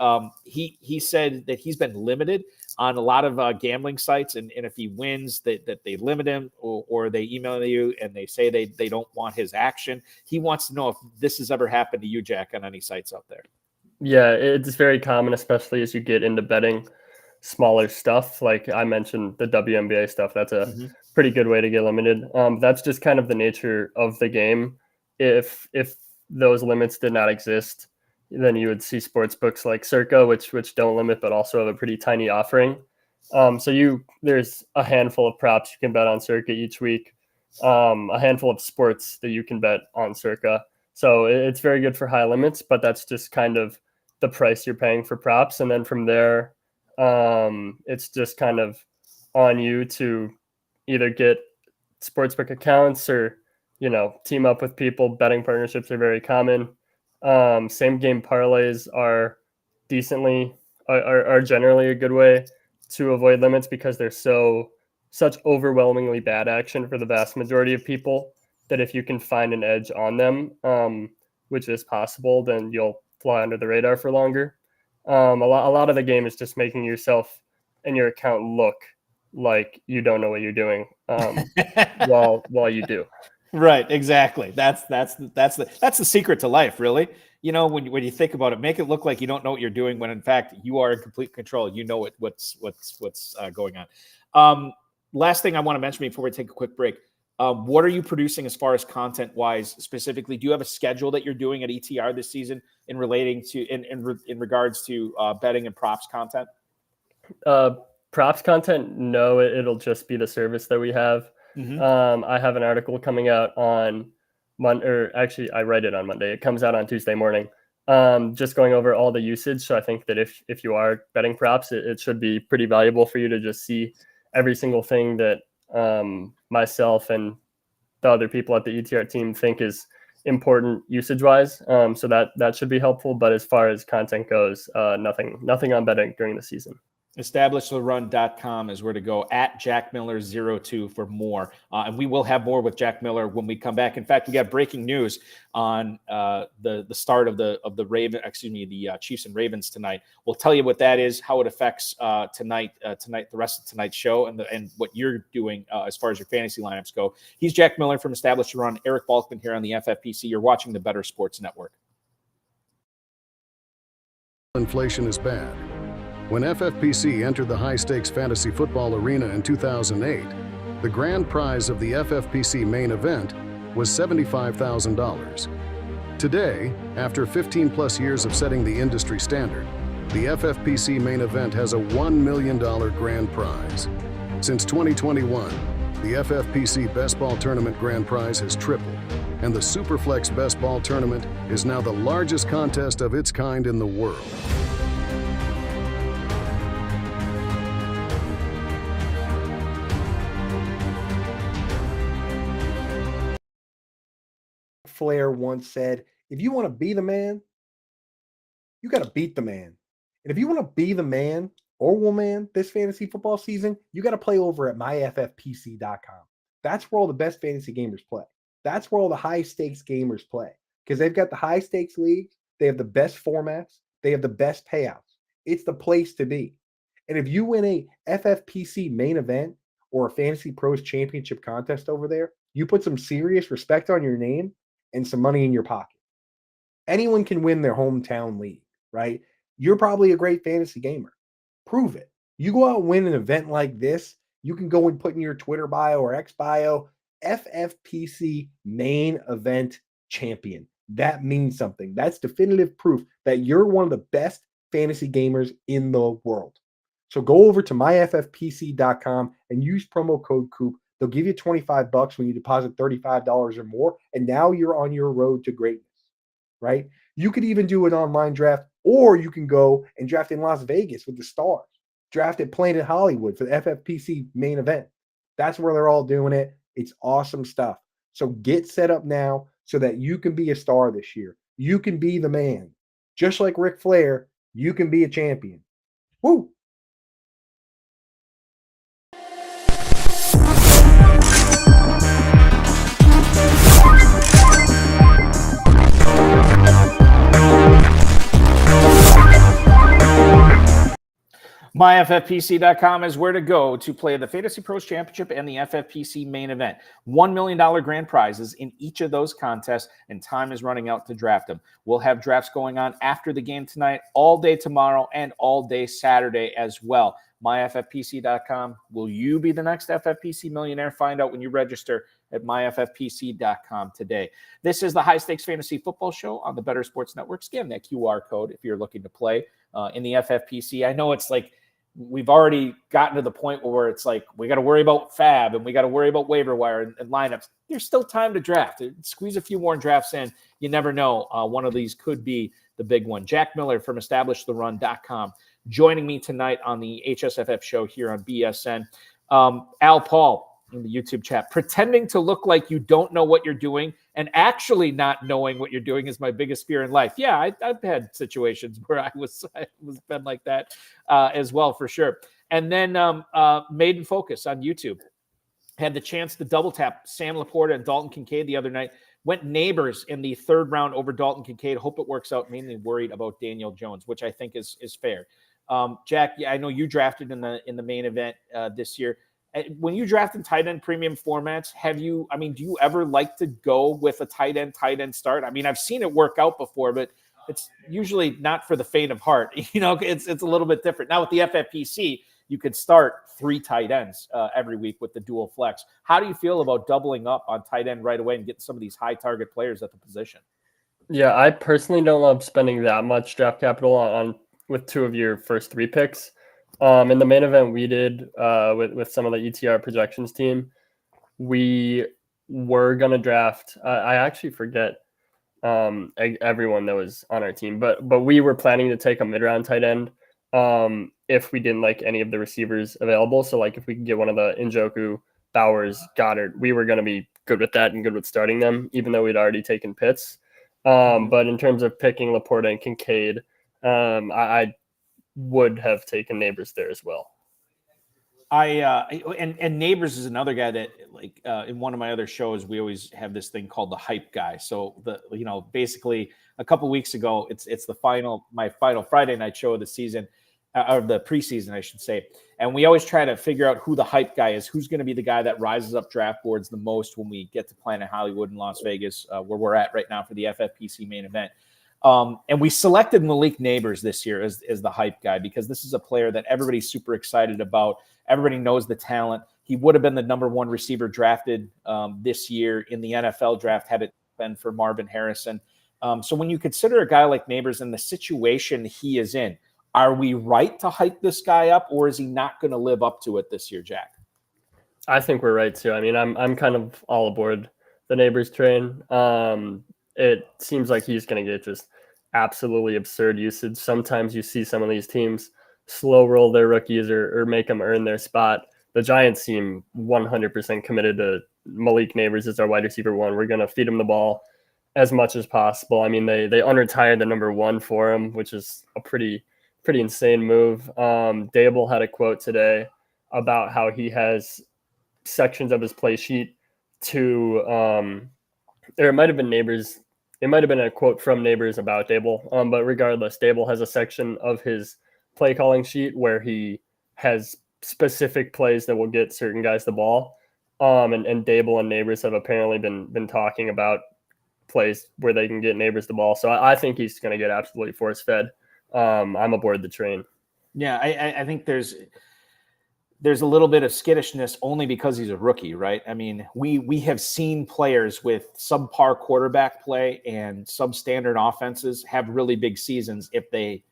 he said that he's been limited on a lot of gambling sites, and if he wins, that they limit him, or they email you and they say they don't want his action. He wants to know if this has ever happened to you, Jack, on any sites out there. Yeah, it's very common, especially as you get into betting smaller stuff. Like I mentioned, the WNBA stuff, that's a pretty good way to get limited. That's just kind of the nature of the game. If those limits did not exist, then you would see sports books like Circa, which don't limit, but also have a pretty tiny offering. So there's a handful of props you can bet on Circa each week, a handful of sports that you can bet on Circa. So it's very good for high limits, but that's just kind of the price you're paying for props. And then from there, It's just kind of on you to either get sportsbook accounts or, team up with people. Betting partnerships are very common. Same game parlays are generally a good way to avoid limits because they're such overwhelmingly bad action for the vast majority of people that if you can find an edge on them, which is possible, then you'll fly under the radar for longer. A lot of the game is just making yourself and your account look like you don't know what you're doing while you do. Right, exactly. That's the secret to life, really. When you think about it, make it look like you don't know what you're doing when in fact you are in complete control. You know what's going on. Last thing I want to mention before we take a quick break. What are you producing as far as content wise specifically? Do you have a schedule that you're doing at ETR this season in regards to betting and props content? Props content? No, it'll just be the service that we have. Mm-hmm. I have an article coming out on Monday, or actually I write it on Monday. It comes out on Tuesday morning. Just going over all the usage. So I think that if you are betting props, it should be pretty valuable for you to just see every single thing that myself and the other people at the ETR team think is important usage wise. So that should be helpful. But as far as content goes, nothing on betting during the season. EstablishTheRun.com is where to go, at JackMiller02 for more. And we will have more with Jack Miller when we come back. In fact, we got breaking news on the start of the Chiefs and Ravens tonight. We'll tell you what that is, how it affects tonight, the rest of tonight's show, and what you're doing as far as your fantasy lineups go. He's Jack Miller from Established to Run. Eric Balkman here on the FFPC. You're watching the Better Sports Network. Inflation is bad. When FFPC entered the high-stakes fantasy football arena in 2008, the grand prize of the FFPC main event was $75,000. Today, after 15-plus years of setting the industry standard, the FFPC main event has a $1 million grand prize. Since 2021, the FFPC Best Ball Tournament grand prize has tripled, and the Superflex Best Ball Tournament is now the largest contest of its kind in the world. Flair once said, if you want to be the man, you got to beat the man. And if you want to be the man or woman this fantasy football season, you got to play over at myffpc.com. That's where all the best fantasy gamers play. That's where all the high stakes gamers play because they've got the high stakes leagues. They have the best formats. They have the best payouts. It's the place to be. And if you win a FFPC main event or a Fantasy Pros Championship contest over there, you put some serious respect on your name and some money in your pocket. Anyone can win their hometown league, right? You're probably a great fantasy gamer. Prove it. You go out and win an event like this, you can go and put in your Twitter bio or X bio, FFPC main event champion. That means something. That's definitive proof that you're one of the best fantasy gamers in the world. So go over to myffpc.com and use promo code COOP. They'll give you $25 when you deposit $35 or more. And now you're on your road to greatness, right? You could even do an online draft, or you can go and draft in Las Vegas with the stars. Draft at Planet Hollywood for the FFPC main event. That's where they're all doing it. It's awesome stuff. So get set up now so that you can be a star this year. You can be the man. Just like Ric Flair, you can be a champion. Woo! MyFFPC.com is where to go to play the Fantasy Pros Championship and the FFPC main event. $1 million grand prizes in each of those contests, and time is running out to draft them. We'll have drafts going on after the game tonight, all day tomorrow, and all day Saturday as well. MyFFPC.com. Will you be the next FFPC millionaire? Find out when you register at myffpc.com today. This is the High Stakes Fantasy Football Show on the Better Sports Network. Scan that QR code if you're looking to play in the FFPC. I know it's like we've already gotten to the point where it's like we got to worry about fab and we got to worry about waiver wire and lineups. There's still time to draft. Squeeze a few more drafts in. You never know. One of these could be the big one. Jack Miller from EstablishTheRun.com joining me tonight on the HSFF show here on BSN. Al Paul in the YouTube chat, pretending to look like you don't know what you're doing and actually not knowing what you're doing is my biggest fear in life. Yeah, I've had situations where I was been like that as well, for sure. And then Maiden Focus on YouTube had the chance to double tap Sam Laporta and Dalton Kincaid the other night. Went Nabers in the third round over Dalton Kincaid. Hope it works out. Mainly worried about Daniel Jones, which I think is fair. Jack, yeah, I know you drafted in the main event this year. When you draft in tight end premium formats, do you ever like to go with a tight end start? I mean, I've seen it work out before, but it's usually not for the faint of heart. It's a little bit different. Now with the FFPC, you could start 3 tight ends every week with the dual flex. How do you feel about doubling up on tight end right away and getting some of these high target players at the position? Yeah, I personally don't love spending that much draft capital on with 2 of your first 3 picks. In the main event we did with some of the ETR projections team, we were going to draft. I actually forget everyone that was on our team, but we were planning to take a mid-round tight end if we didn't like any of the receivers available. So like if we could get one of the Njoku, Bowers, Goddard, we were going to be good with that and good with starting them, even though we'd already taken Pitts. But in terms of picking Laporta and Kincaid, I would have taken Nabers there as well. And Nabers is another guy that in one of my other shows, we always have this thing called the hype guy. So basically a couple weeks ago, it's my final Friday night show of the season, or the preseason, I should say. And we always try to figure out who the hype guy is, who's going to be the guy that rises up draft boards the most when we get to Planet Hollywood in Las Vegas, where we're at right now for the FFPC main event. And we selected Malik Nabers this year as the hype guy because this is a player that everybody's super excited about. Everybody knows the talent. He would have been the number 1 receiver drafted this year in the NFL draft had it been for Marvin Harrison. So when you consider a guy like Nabers and the situation he is in, are we right to hype this guy up, or is he not going to live up to it this year, Jack? I think we're right too. I mean, I'm kind of all aboard the Nabers train. It seems like he's going to get just absolutely absurd usage. Sometimes you see some of these teams slow roll their rookies or make them earn their spot. The Giants seem 100% committed to Malik Nabers as our wide receiver 1. We're going to feed him the ball as much as possible. I mean, they unretired the number 1 for him, which is a pretty insane move. Dable had a quote today about how he has sections of his play sheet to or it might have been Nabers. It might have been a quote from Nabers about Dable. But regardless, Dable has a section of his play calling sheet where he has specific plays that will get certain guys the ball. And Dable and Nabers have apparently been talking about plays where they can get Nabers the ball. So I think he's going to get absolutely force fed. I'm aboard the train. Yeah, I think there's a little bit of skittishness only because he's a rookie, right? I mean, we have seen players with subpar quarterback play and substandard offenses have really big seasons if they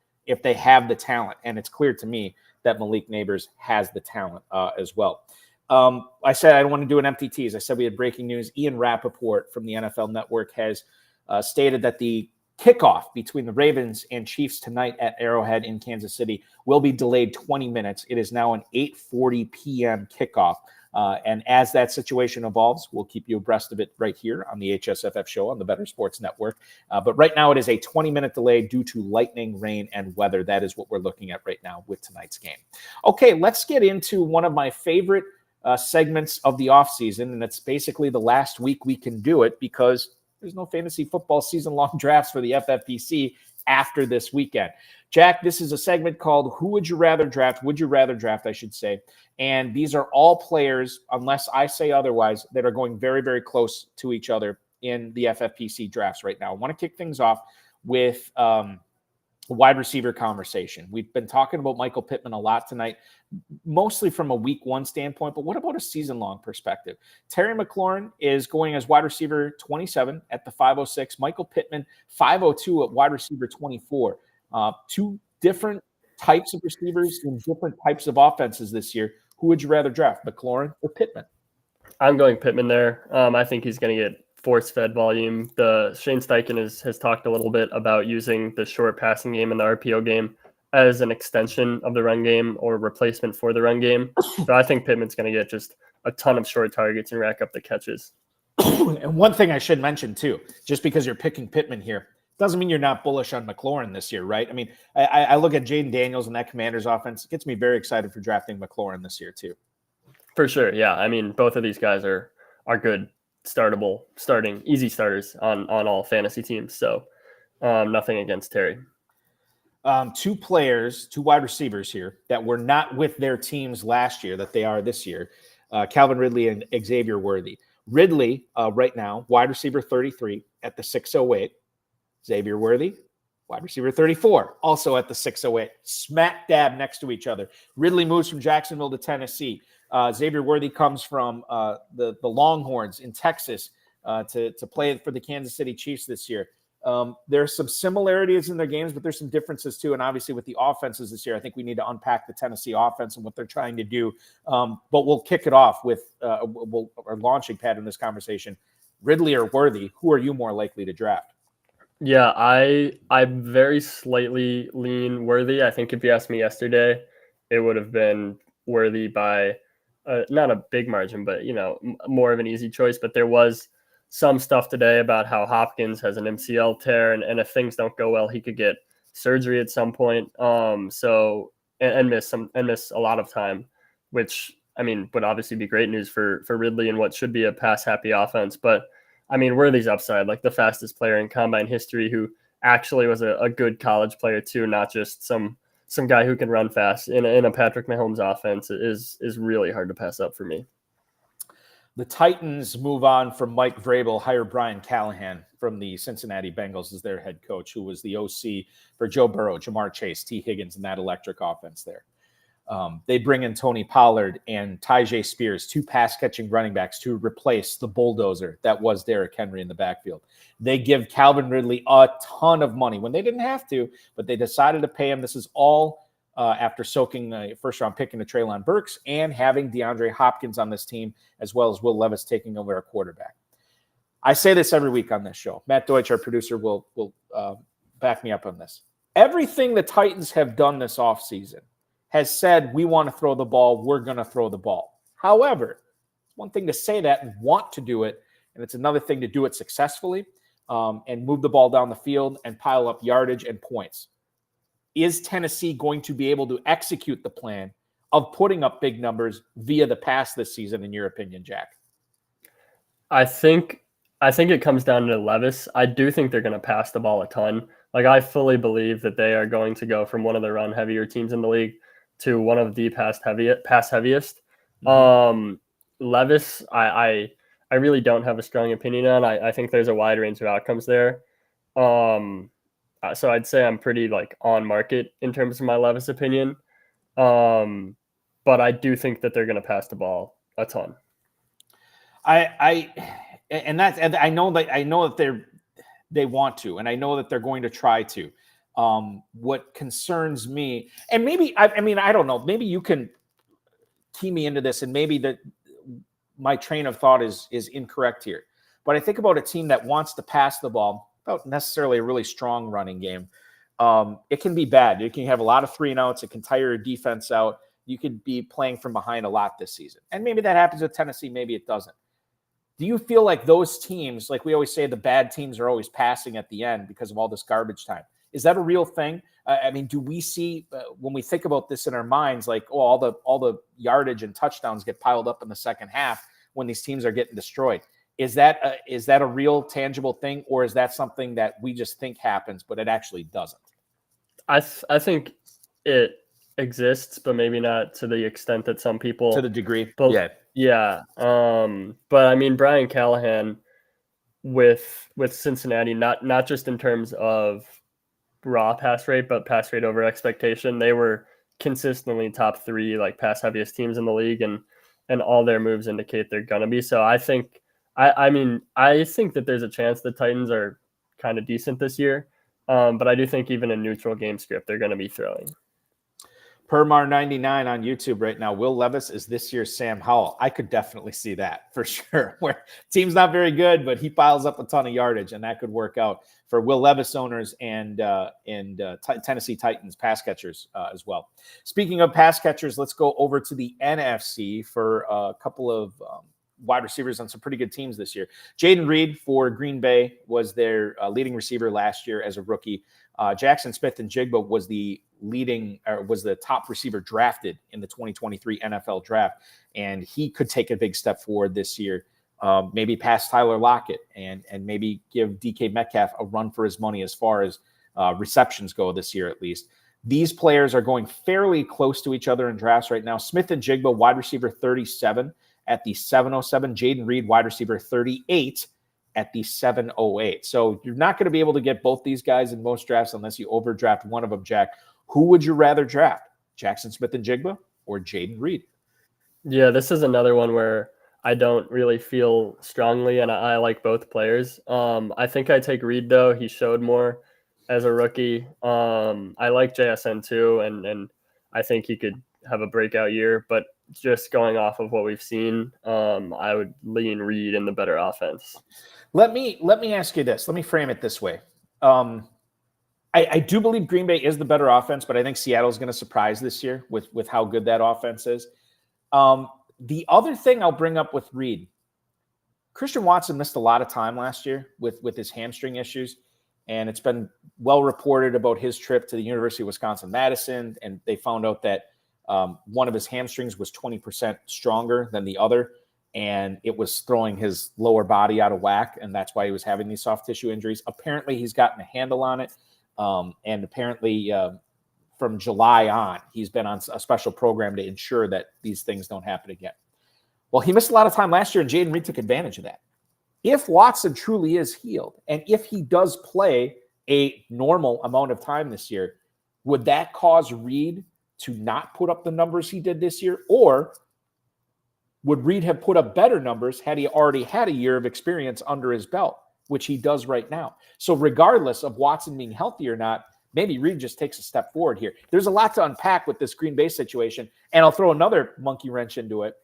have the talent. And it's clear to me that Malik Nabers has the talent as well. I said I don't want to do an empty tease. I said we had breaking news. Ian Rappaport from the NFL Network has stated that the kickoff between the Ravens and Chiefs tonight at Arrowhead in Kansas City will be delayed 20 minutes. It is now an 8:40 p.m. kickoff. And as that situation evolves, we'll keep you abreast of it right here on the HSFF show on the Better Sports Network. But right now it is a 20-minute delay due to lightning, rain, and weather. That is what we're looking at right now with tonight's game. Okay, let's get into one of my favorite segments of the offseason, and it's basically the last week we can do it because there's no fantasy football season-long drafts for the FFPC after this weekend. Jack, this is a segment called Who Would You Rather Draft? Would you rather draft, I should say. And these are all players, unless I say otherwise, that are going very, very close to each other in the FFPC drafts right now. I want to kick things off with wide receiver conversation. We've been talking about Michael Pittman a lot tonight, mostly from a week 1 standpoint, but what about a season-long perspective? Terry McLaurin is going as wide receiver 27 at the 506. Michael Pittman, 502 at wide receiver 24. Two different types of receivers in different types of offenses this year, who would you rather draft, McLaurin or Pittman? I'm going Pittman there. I think he's going to get force-fed volume. Shane Steichen has talked a little bit about using the short passing game and the RPO game as an extension of the run game or replacement for the run game. So I think Pittman's going to get just a ton of short targets and rack up the catches. And one thing I should mention too, just because you're picking Pittman here, doesn't mean you're not bullish on McLaurin this year, right? I mean, I look at Jaden Daniels and that Commanders offense. It gets me very excited for drafting McLaurin this year too. For sure, yeah. I mean, both of these guys are good, starting easy starters on all fantasy teams. So nothing against Terry. Two wide receivers here that were not with their teams last year that they are this year, Calvin Ridley and Xavier Worthy. Ridley, right now, wide receiver 33 at the 608. Xavier Worthy, wide receiver 34, also at the 608. Smack dab next to each other. Ridley moves from Jacksonville to Tennessee. Xavier Worthy comes from the Longhorns in Texas to play for the Kansas City Chiefs this year. There's some similarities in their games, but there's some differences too. And obviously with the offenses this year, I think we need to unpack the Tennessee offense and what they're trying to do. But we'll kick it off with our launching pad in this conversation. Ridley or Worthy, who are you more likely to draft? Yeah, I very slightly lean Worthy. I think if you asked me yesterday, it would have been Worthy by not a big margin, but more of an easy choice. But there was some stuff today about how Hopkins has an MCL tear, and if things don't go well, he could get surgery at some point. So miss a lot of time, which I mean would obviously be great news for Ridley and what should be a pass happy offense. But I mean, Worthy's upside, like the fastest player in combine history, who actually was a good college player too, not just some guy who can run fast in a Patrick Mahomes offense, is really hard to pass up for me. The Titans move on from Mike Vrabel, hire Brian Callahan from the Cincinnati Bengals as their head coach, who was the OC for Joe Burrow, Jamar Chase, T. Higgins, and that electric offense there. They bring in Tony Pollard and Tyjae Spears, two pass-catching running backs, to replace the bulldozer that was Derrick Henry in the backfield. They give Calvin Ridley a ton of money when they didn't have to, but they decided to pay him. This is all after soaking a first-round pick into Treylon Burks and having DeAndre Hopkins on this team, as well as Will Levis taking over a quarterback. I say this every week on this show. Matt Deutsch, our producer, will back me up on this. Everything the Titans have done this offseason has said, we want to throw the ball, we're going to throw the ball. However, it's one thing to say that and want to do it, and it's another thing to do it successfully and move the ball down the field and pile up yardage and points. Is Tennessee going to be able to execute the plan of putting up big numbers via the pass this season, in your opinion, Jack? I think it comes down to Levis. I do think they're going to pass the ball a ton. Like, I fully believe that they are going to go from one of the run heavier teams in the league to one of the pass heaviest. Mm-hmm. Levis, I really don't have a strong opinion on. I think there's a wide range of outcomes there. So I'd say I'm pretty on market in terms of my Levis opinion. But I do think that they're going to pass the ball a ton. I know that they want to, and I know that they're going to try to. What concerns me, and maybe I don't know, maybe you can key me into this, and maybe that my train of thought is incorrect here. But I think about a team that wants to pass the ball without necessarily a really strong running game. It can be bad. You can have a lot of 3-and-outs. It can tire your defense out. You could be playing from behind a lot this season. And maybe that happens with Tennessee. Maybe it doesn't. Do you feel like those teams, like we always say, the bad teams are always passing at the end because of all this garbage time? Is that a real thing? I mean, do we see when we think about this in our minds, like, oh, all the yardage and touchdowns get piled up in the second half when these teams are getting destroyed? Is that a real tangible thing, or is that something that we just think happens, but it actually doesn't? I think it exists, but maybe not to the extent that some people. To the degree, yeah. But I mean, Brian Callahan with Cincinnati, not just in terms of raw pass rate, but pass rate over expectation. They were consistently top 3 pass heaviest teams in the league, and all their moves indicate they're gonna be. So I think I think that there's a chance the Titans are kind of decent this year. But I do think even a neutral game script, they're gonna be throwing. Permar99 on YouTube right now. Will Levis is this year's Sam Howell. I could definitely see that for sure. Where team's not very good, but he piles up a ton of yardage, and that could work out for Will Levis owners and Tennessee Titans pass catchers as well. Speaking of pass catchers, let's go over to the NFC for a couple of wide receivers on some pretty good teams this year. Jaden Reed for Green Bay was their leading receiver last year as a rookie. Jackson Smith-Njigba was the top receiver drafted in the 2023 NFL draft, and he could take a big step forward this year. Maybe pass Tyler Lockett and maybe give DK Metcalf a run for his money as far as receptions go this year at least. These players are going fairly close to each other in drafts right now. Smith-Njigba, wide receiver 37 at the 707. Jaden Reed, wide receiver 38 at the 708. So you're not going to be able to get both these guys in most drafts unless you overdraft one of them, Jack. Who would you rather draft, Jackson Smith-Njigba or Jaden Reed? Yeah, this is another one where I don't really feel strongly, and I like both players. I think I take Reed, though. He showed more as a rookie. I like JSN, too, and I think he could have a breakout year. But just going off of what we've seen, I would lean Reed in the better offense. Let me ask you this. Let me frame it this way. I do believe Green Bay is the better offense, but I think Seattle's going to surprise this year with how good that offense is. The other thing I'll bring up with Reed, Christian Watson missed a lot of time last year with his hamstring issues, and it's been well reported about his trip to the University of Wisconsin-Madison, and they found out that one of his hamstrings was 20% stronger than the other, and it was throwing his lower body out of whack, and that's why he was having these soft tissue injuries. Apparently, he's gotten a handle on it, and apparently from July on, he's been on a special program to ensure that these things don't happen again. Well, he missed a lot of time last year, and Jaden Reed took advantage of that. If Watson truly is healed, and if he does play a normal amount of time this year, would that cause Reed to not put up the numbers he did this year? Or would Reed have put up better numbers had he already had a year of experience under his belt, which he does right now? So regardless of Watson being healthy or not, maybe Reed just takes a step forward here. There's a lot to unpack with this Green Bay situation, and I'll throw another monkey wrench into it.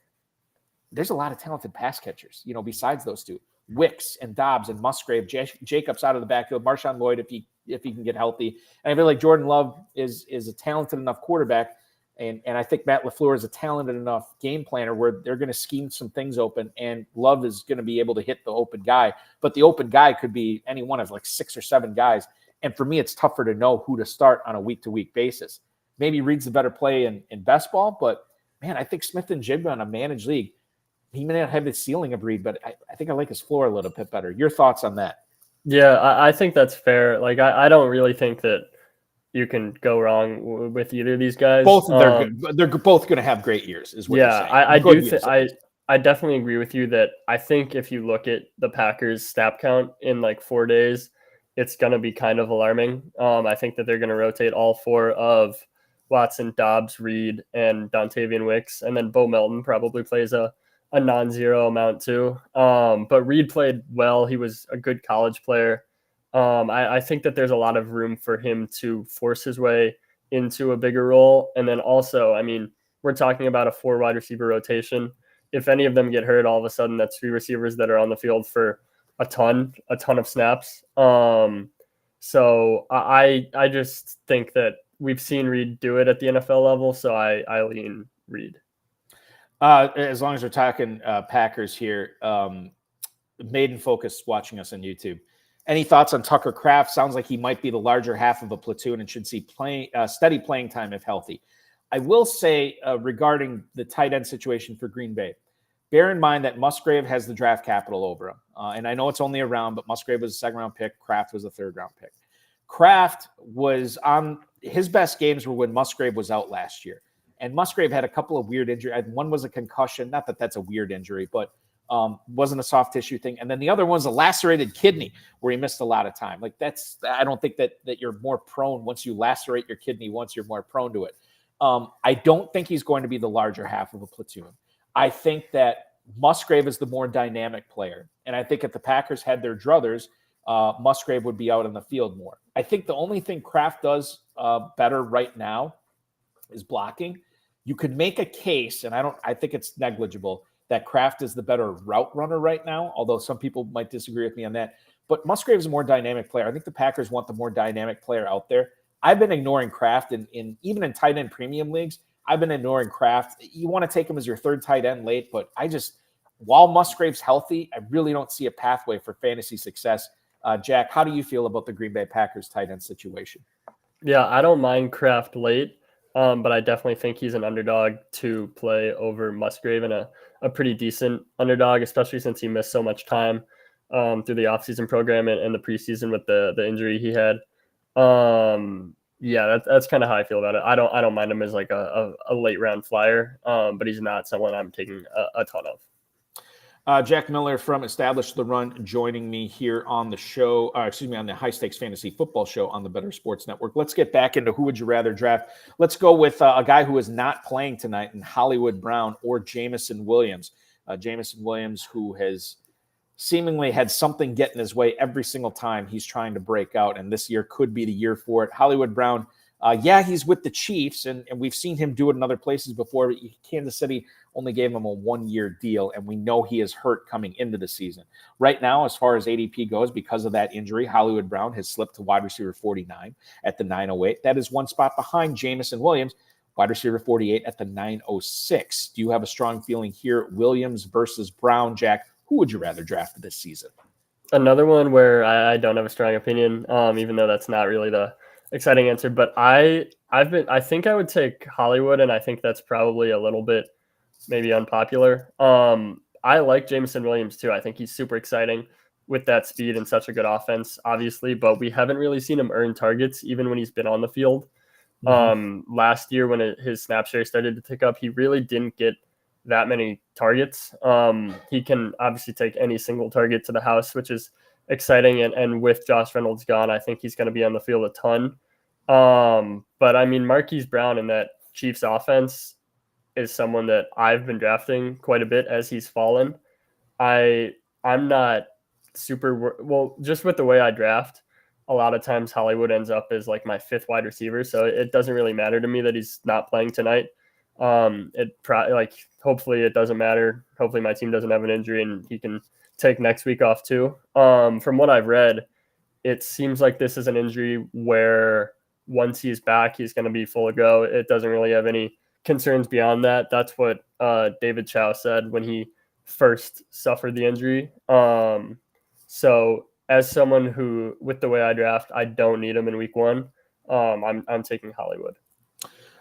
There's a lot of talented pass catchers, besides those two. Wicks and Dobbs and Musgrave, Jacobs out of the backfield, Marshawn Lloyd if he can get healthy. And I feel like Jordan Love is a talented enough quarterback, and I think Matt LaFleur is a talented enough game planner where they're going to scheme some things open, and Love is going to be able to hit the open guy. But the open guy could be any one of like 6 or 7 guys. And for me, it's tougher to know who to start on a week-to-week basis. Maybe Reed's the better play in best ball, but, man, I think Smith-Njigba in a managed league, he may not have the ceiling of Reed, but I think I like his floor a little bit better. Your thoughts on that? Yeah, I think that's fair. Like, I don't really think that you can go wrong with either of these guys. Both they're both going to have great years, is what you're saying. I definitely agree with you that I think if you look at the Packers' snap count in like 4 days, it's going to be kind of alarming. I think that they're going to rotate all 4 of Watson, Dobbs, Reed, and Dontavian Wicks, and then Bo Melton probably plays a non-zero amount too. But Reed played well. He was a good college player. I think that there's a lot of room for him to force his way into a bigger role. And then also, I mean, we're talking about a 4 wide receiver rotation. If any of them get hurt, all of a sudden that's 3 receivers that are on the field for a ton of snaps. So I just think that we've seen Reed do it at the NFL level. So I lean Reed. As long as we're talking Packers here, Maiden Focus watching us on YouTube. Any thoughts on Tucker Kraft? Sounds like he might be the larger half of a platoon and should see steady playing time if healthy. I will say regarding the tight end situation for Green Bay, bear in mind that Musgrave has the draft capital over him. And I know it's only a round, but Musgrave was a 2nd-round pick. Kraft was a 3rd-round pick. Kraft was on his best games were when Musgrave was out last year. And Musgrave had a couple of weird injuries. One was a concussion. Not that that's a weird injury, but wasn't a soft tissue thing. And then the other one's a lacerated kidney where he missed a lot of time. Like I don't think that you're more prone once you lacerate your kidney once you're more prone to it. I don't think he's going to be the larger half of a platoon. I think that Musgrave is the more dynamic player. And I think if the Packers had their druthers, Musgrave would be out in the field more. I think the only thing Kraft does better right now is blocking. You could make a case, and I think it's negligible, that Kraft is the better route runner right now, although some people might disagree with me on that. But Musgrave is a more dynamic player. I think the Packers want the more dynamic player out there. I've been ignoring Kraft even in tight end premium leagues. I've been ignoring Kraft. You want to take him as your third tight end late, but while Musgrave's healthy, I really don't see a pathway for fantasy success. Jack, how do you feel about the Green Bay Packers tight end situation? Yeah, I don't mind Kraft late, but I definitely think he's an underdog to play over Musgrave, and a pretty decent underdog, especially since he missed so much time through the offseason program and the preseason with the injury he had. Yeah, that's kind of how I feel about it. I don't mind him as like a late round flyer, but he's not someone I'm taking a ton of. Jack Miller from Establish the Run joining me here on the show, on the High Stakes Fantasy Football Show on the Better Sports Network. Let's get back into who would you rather draft. Let's go with a guy who is not playing tonight in Hollywood Brown or Jameson Williams. Jameson Williams, who has seemingly had something get in his way every single time he's trying to break out, and this year could be the year for it. Hollywood Brown, he's with the Chiefs, and we've seen him do it in other places before, but Kansas City only gave him a 1-year deal, and we know he is hurt coming into the season. Right now, as far as ADP goes, because of that injury, Hollywood Brown has slipped to wide receiver 49 at the 908. That is one spot behind Jameson Williams, wide receiver 48 at the 906. Do you have a strong feeling here, Williams versus Brown? Jack, who would you rather draft this season? Another one where I don't have a strong opinion, even though that's not really the exciting answer, but I think I would take Hollywood, and I think that's probably a little bit maybe unpopular. I like Jameson Williams too. I think he's super exciting with that speed and such a good offense, obviously, but we haven't really seen him earn targets even when he's been on the field. Last year when his snap share started to tick up, he really didn't get that many targets. He can obviously take any single target to the house, which is exciting. And with Josh Reynolds gone, I think he's going to be on the field a ton. But I mean, Marquise Brown in that Chiefs offense is someone that I've been drafting quite a bit as he's fallen. I'm not super just with the way I draft. A lot of times Hollywood ends up as like my fifth wide receiver, so it doesn't really matter to me that he's not playing tonight. Hopefully it doesn't matter. Hopefully my team doesn't have an injury and he can take next week off too. From what I've read, it seems like this is an injury where once he's back, he's going to be full of go. It doesn't really have any concerns beyond that. That's what David Chow said when he first suffered the injury. So as someone who, with the way I draft, I don't need him in week one. I'm taking Hollywood.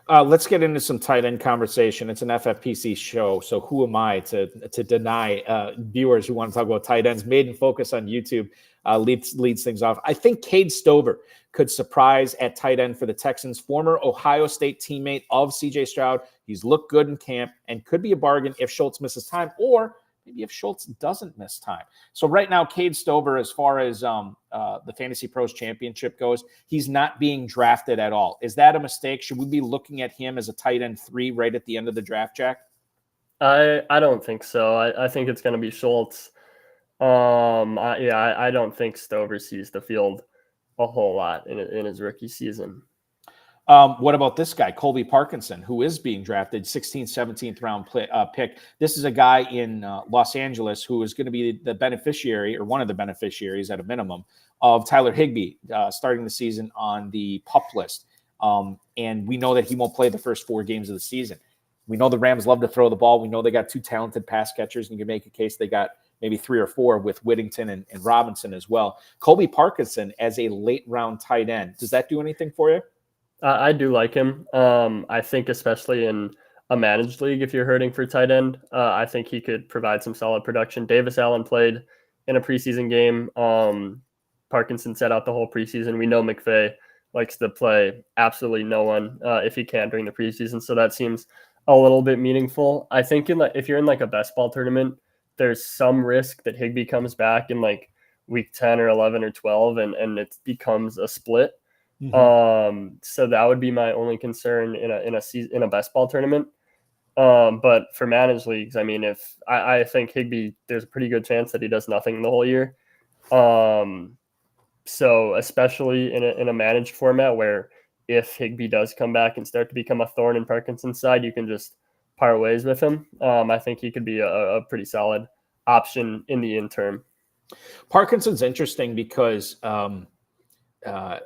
Let's get into some tight end conversation. It's an FFPC show, so who am I to deny viewers who want to talk about tight ends? Maiden Focus on YouTube leads things off. I think Cade Stover could surprise at tight end for the Texans. Former Ohio State teammate of C.J. Stroud. He's looked good in camp and could be a bargain if Schultz misses time, or maybe if Schultz doesn't miss time. So right now, Cade Stover, as far as the Fantasy Pros Championship goes, he's not being drafted at all. Is that a mistake? Should we be looking at him as a tight end 3 right at the end of the draft, Jack? I don't think so. I think it's going to be Schultz. I don't think Stover sees the field a whole lot in his rookie season. What about this guy, Colby Parkinson, who is being drafted 16th, 17th round pick? This is a guy in Los Angeles who is going to be the beneficiary, or one of the beneficiaries at a minimum, of Tyler Higbee starting the season on the PUP list. And we know that he won't play the first 4 games of the season. We know the Rams love to throw the ball. We know they got 2 talented pass catchers, and you can make a case they got maybe 3 or 4 with Whittington and Robinson as well. Colby Parkinson as a late round tight end, does that do anything for you? I do like him. I think especially in a managed league, if you're hurting for tight end, I think he could provide some solid production. Davis Allen played in a preseason game. Parkinson sat out the whole preseason. We know McVay likes to play absolutely no one if he can during the preseason, so that seems a little bit meaningful. I think if you're in like a best ball tournament, there's some risk that Higbee comes back in like week 10 or 11 or 12 and it becomes a split. So that would be my only concern in a best ball tournament. But for managed leagues, I mean, if I think Higbee, there's a pretty good chance that he does nothing the whole year. So especially in a managed format where if Higbee does come back and start to become a thorn in Parkinson's side, you can just part ways with him. I think he could be a pretty solid option in the interim. Parkinson's interesting because I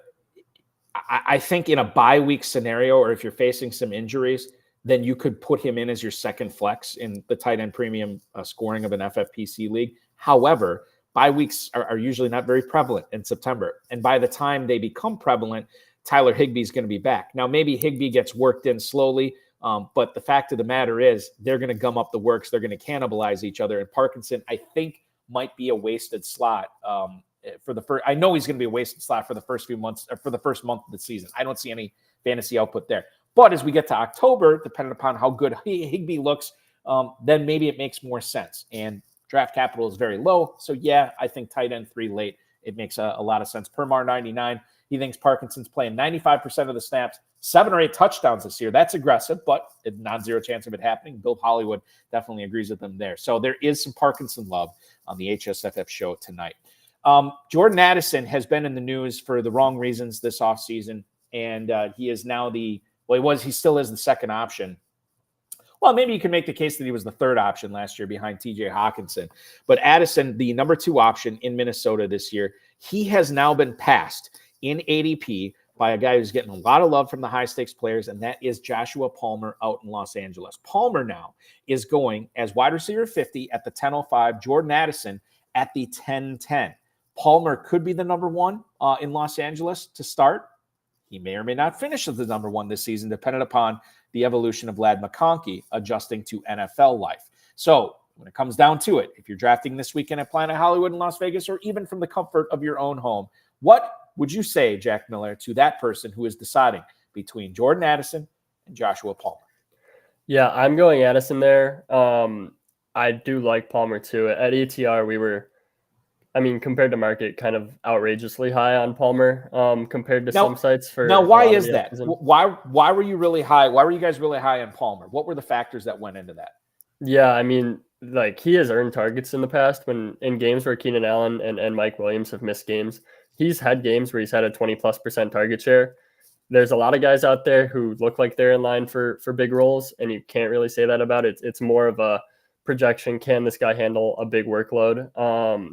think in a bye week scenario, or if you're facing some injuries, then you could put him in as your second flex in the tight end premium scoring of an FFPC league. However, bye weeks are usually not very prevalent in September. And by the time they become prevalent, Tyler Higbee is going to be back. Now, maybe Higbee gets worked in slowly, but the fact of the matter is they're going to gum up the works. They're going to cannibalize each other. And Parkinson, I think, might be a wasted slot for the first. I know he's going to be a wasted slot for the first few months, or for the first month of the season. I don't see any fantasy output there. But as we get to October, depending upon how good Higbee looks, then maybe it makes more sense. And draft capital is very low. So, yeah, I think tight end 3 late, it makes a lot of sense. Permar 99, he thinks Parkinson's playing 95% of the snaps, 7 or 8 touchdowns this year. That's aggressive, but a non-zero chance of it happening. Bill Hollywood definitely agrees with them there. So there is some Parkinson love on the HSFF show tonight. Jordan Addison has been in the news for the wrong reasons this offseason, and he is now he still is the second option. Well, maybe you can make the case that he was the third option last year behind TJ Hawkinson. But Addison, the number 2 option in Minnesota this year, he has now been passed in ADP by a guy who's getting a lot of love from the high-stakes players, and that is Joshua Palmer out in Los Angeles. Palmer now is going as wide receiver 50 at the 10.05, Jordan Addison at the 10.10. Palmer could be the number 1 in Los Angeles to start. He may or may not finish as the number 1 this season, depending upon the evolution of Ladd McConkey adjusting to NFL life. So when it comes down to it, if you're drafting this weekend at Planet Hollywood in Las Vegas, or even from the comfort of your own home, what would you say, Jack Miller, to that person who is deciding between Jordan Addison and Joshua Palmer? Yeah, I'm going Addison there. I do like Palmer too. At ETR, we were, compared to market, kind of outrageously high on Palmer compared to some sites. Why is that? Why were you really high? Why were you guys really high on Palmer? What were the factors that went into that? Yeah, he has earned targets in the past when in games where Keenan Allen and Mike Williams have missed games. He's had games where he's had a 20+% target share. There's a lot of guys out there who look like they're in line for big roles, and you can't really say that about it. It's more of a projection. Can this guy handle a big workload?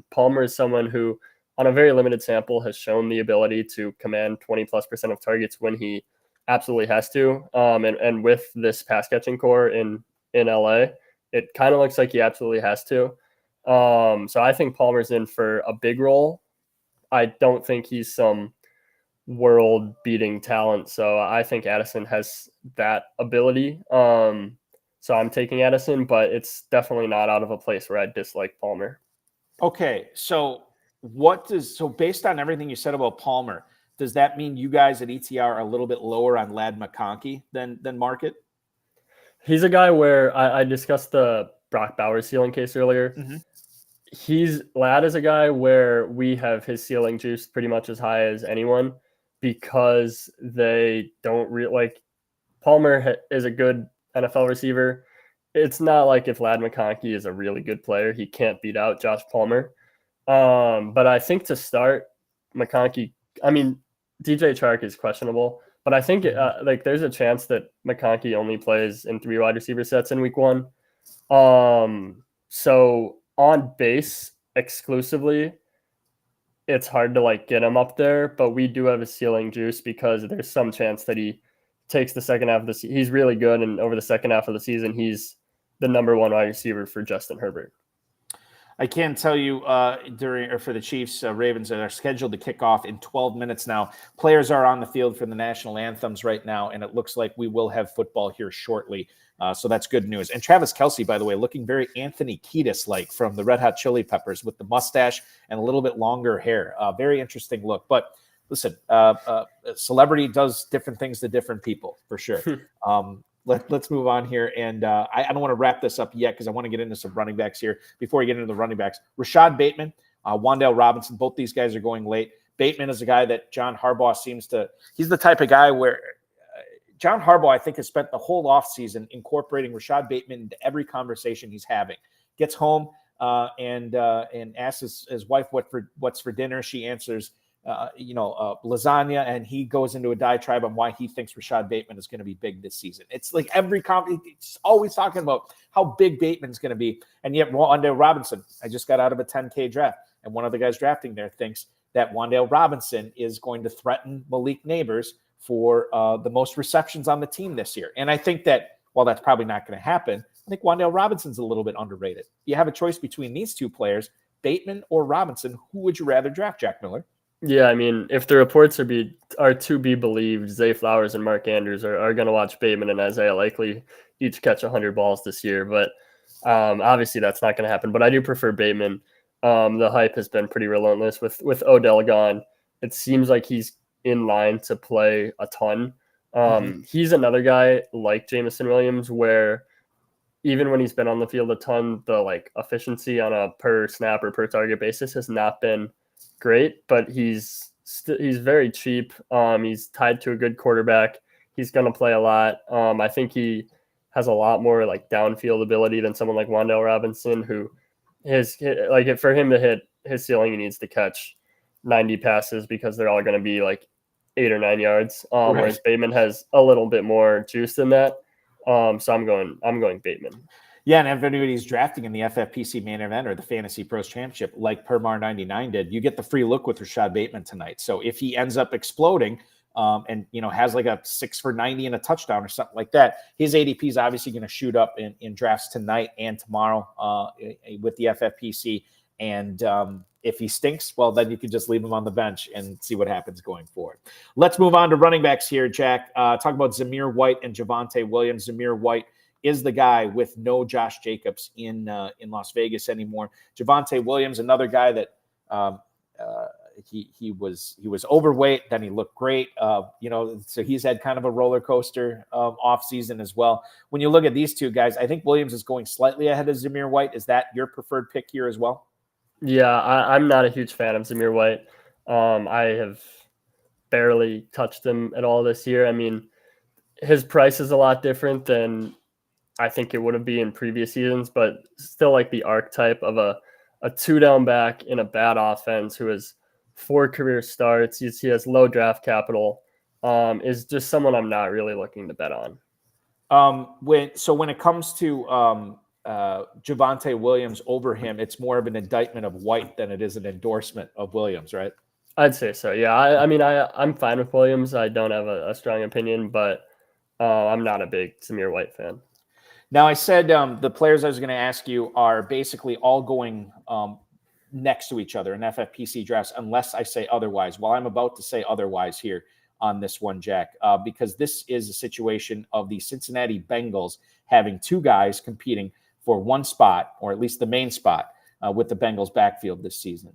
Palmer is someone who, on a very limited sample, has shown the ability to command 20+% of targets when he absolutely has to. And with this pass catching core in LA, it kind of looks like he absolutely has to. So I think Palmer's in for a big role. I don't think he's some world-beating talent, so I think Addison has that ability. So I'm taking Addison, but it's definitely not out of a place where I dislike Palmer. Okay, so based on everything you said about Palmer, does that mean you guys at ETR are a little bit lower on Ladd McConkey than market? He's a guy where I discussed the Brock Bowers ceiling case earlier. Mm-hmm. Ladd is a guy where we have his ceiling juiced pretty much as high as anyone because they don't Palmer is a good NFL receiver. It's not like if Ladd McConkey is a really good player, he can't beat out Josh Palmer. But I think to start McConkey, DJ Chark is questionable, but I think there's a chance that McConkey only plays in 3 wide receiver sets in week 1. So on base exclusively, it's hard to get him up there, but we do have a ceiling juice because there's some chance that he takes the second half of the season. He's really good, and over the second half of the season, he's the number 1 wide receiver for Justin Herbert. I can tell you for the Chiefs, Ravens that are scheduled to kick off in 12 minutes now. Players are on the field for the national anthems right now, and it looks like we will have football here shortly. So that's good news. And Travis Kelce, by the way, looking very Anthony Kiedis-like from the Red Hot Chili Peppers with the mustache and a little bit longer hair. Very interesting look. But listen, celebrity does different things to different people, for sure. Let's move on here. And I don't want to wrap this up yet because I want to get into some running backs here. Before we get into the running backs, Rashad Bateman, Wan'Dale Robinson, both these guys are going late. Bateman is a guy that John Harbaugh he's the type of guy where John Harbaugh, I think, has spent the whole offseason incorporating Rashad Bateman into every conversation he's having. Gets home and asks his wife what's for dinner. She answers lasagna, and he goes into a diatribe on why he thinks Rashad Bateman is going to be big this season. It's like every it's always talking about how big Bateman's going to be. And yet Wan'Dale Robinson, I just got out of a 10K draft, and one of the guys drafting there thinks that Wan'Dale Robinson is going to threaten Malik Nabers for the most receptions on the team this year. And I think that while that's probably not going to happen, I think Wan'Dale Robinson's a little bit underrated. You have a choice between these two players, Bateman or Robinson. Who would you rather draft, Jack Miller? Yeah, I mean, if the reports are to be believed, Zay Flowers and Mark Andrews are going to watch Bateman and Isaiah likely each catch 100 balls this year. But obviously that's not going to happen. But I do prefer Bateman. The hype has been pretty relentless with Odell gone. It seems like he's in line to play a ton. He's another guy like Jameson Williams where even when he's been on the field a ton, the like efficiency on a per snap or per target basis has not been great, but he's very cheap. He's tied to a good quarterback. He's going to play a lot. I think he has a lot more like downfield ability than someone like Wan'Dale Robinson, who for him to hit his ceiling, he needs to catch 90 passes because they're all going to be like 8 or 9 yards. Whereas Bateman has a little bit more juice than that. So I'm going Bateman. Yeah, and if anybody's drafting in the FFPC main event or the Fantasy Pros Championship, like Permar 99 did, you get the free look with Rashad Bateman tonight. So if he ends up exploding and has like a 6 for 90 and a touchdown or something like that, his ADP is obviously going to shoot up in drafts tonight and tomorrow with the FFPC. And if he stinks, well, then you can just leave him on the bench and see what happens going forward. Let's move on to running backs here, Jack. Talk about Zamir White and Javonte Williams. Zamir White is the guy with no Josh Jacobs in Las Vegas anymore. Javonte Williams, another guy that he was overweight, then he looked great. So he's had kind of a roller coaster off season as well. When you look at these two guys, I think Williams is going slightly ahead of Zamir White. Is that your preferred pick here as well? Yeah, I'm not a huge fan of Zamir White. I have barely touched him at all this year. I mean, his price is a lot different than I think it would have been in previous seasons, but still like the archetype of a 2-down back in a bad offense who has 4 career starts. He has low draft capital. Is just someone I'm not really looking to bet on. When it comes to Javonte Williams over him, it's more of an indictment of White than it is an endorsement of Williams, right? I'd say so. Yeah. I'm fine with Williams. I don't have a strong opinion, but I'm not a big Zamir White fan. Now, I said the players I was going to ask you are basically all going next to each other in FFPC drafts, unless I say otherwise. Well, I'm about to say otherwise here on this one, Jack, because this is a situation of the Cincinnati Bengals having 2 guys competing for one spot, or at least the main spot, with the Bengals backfield this season.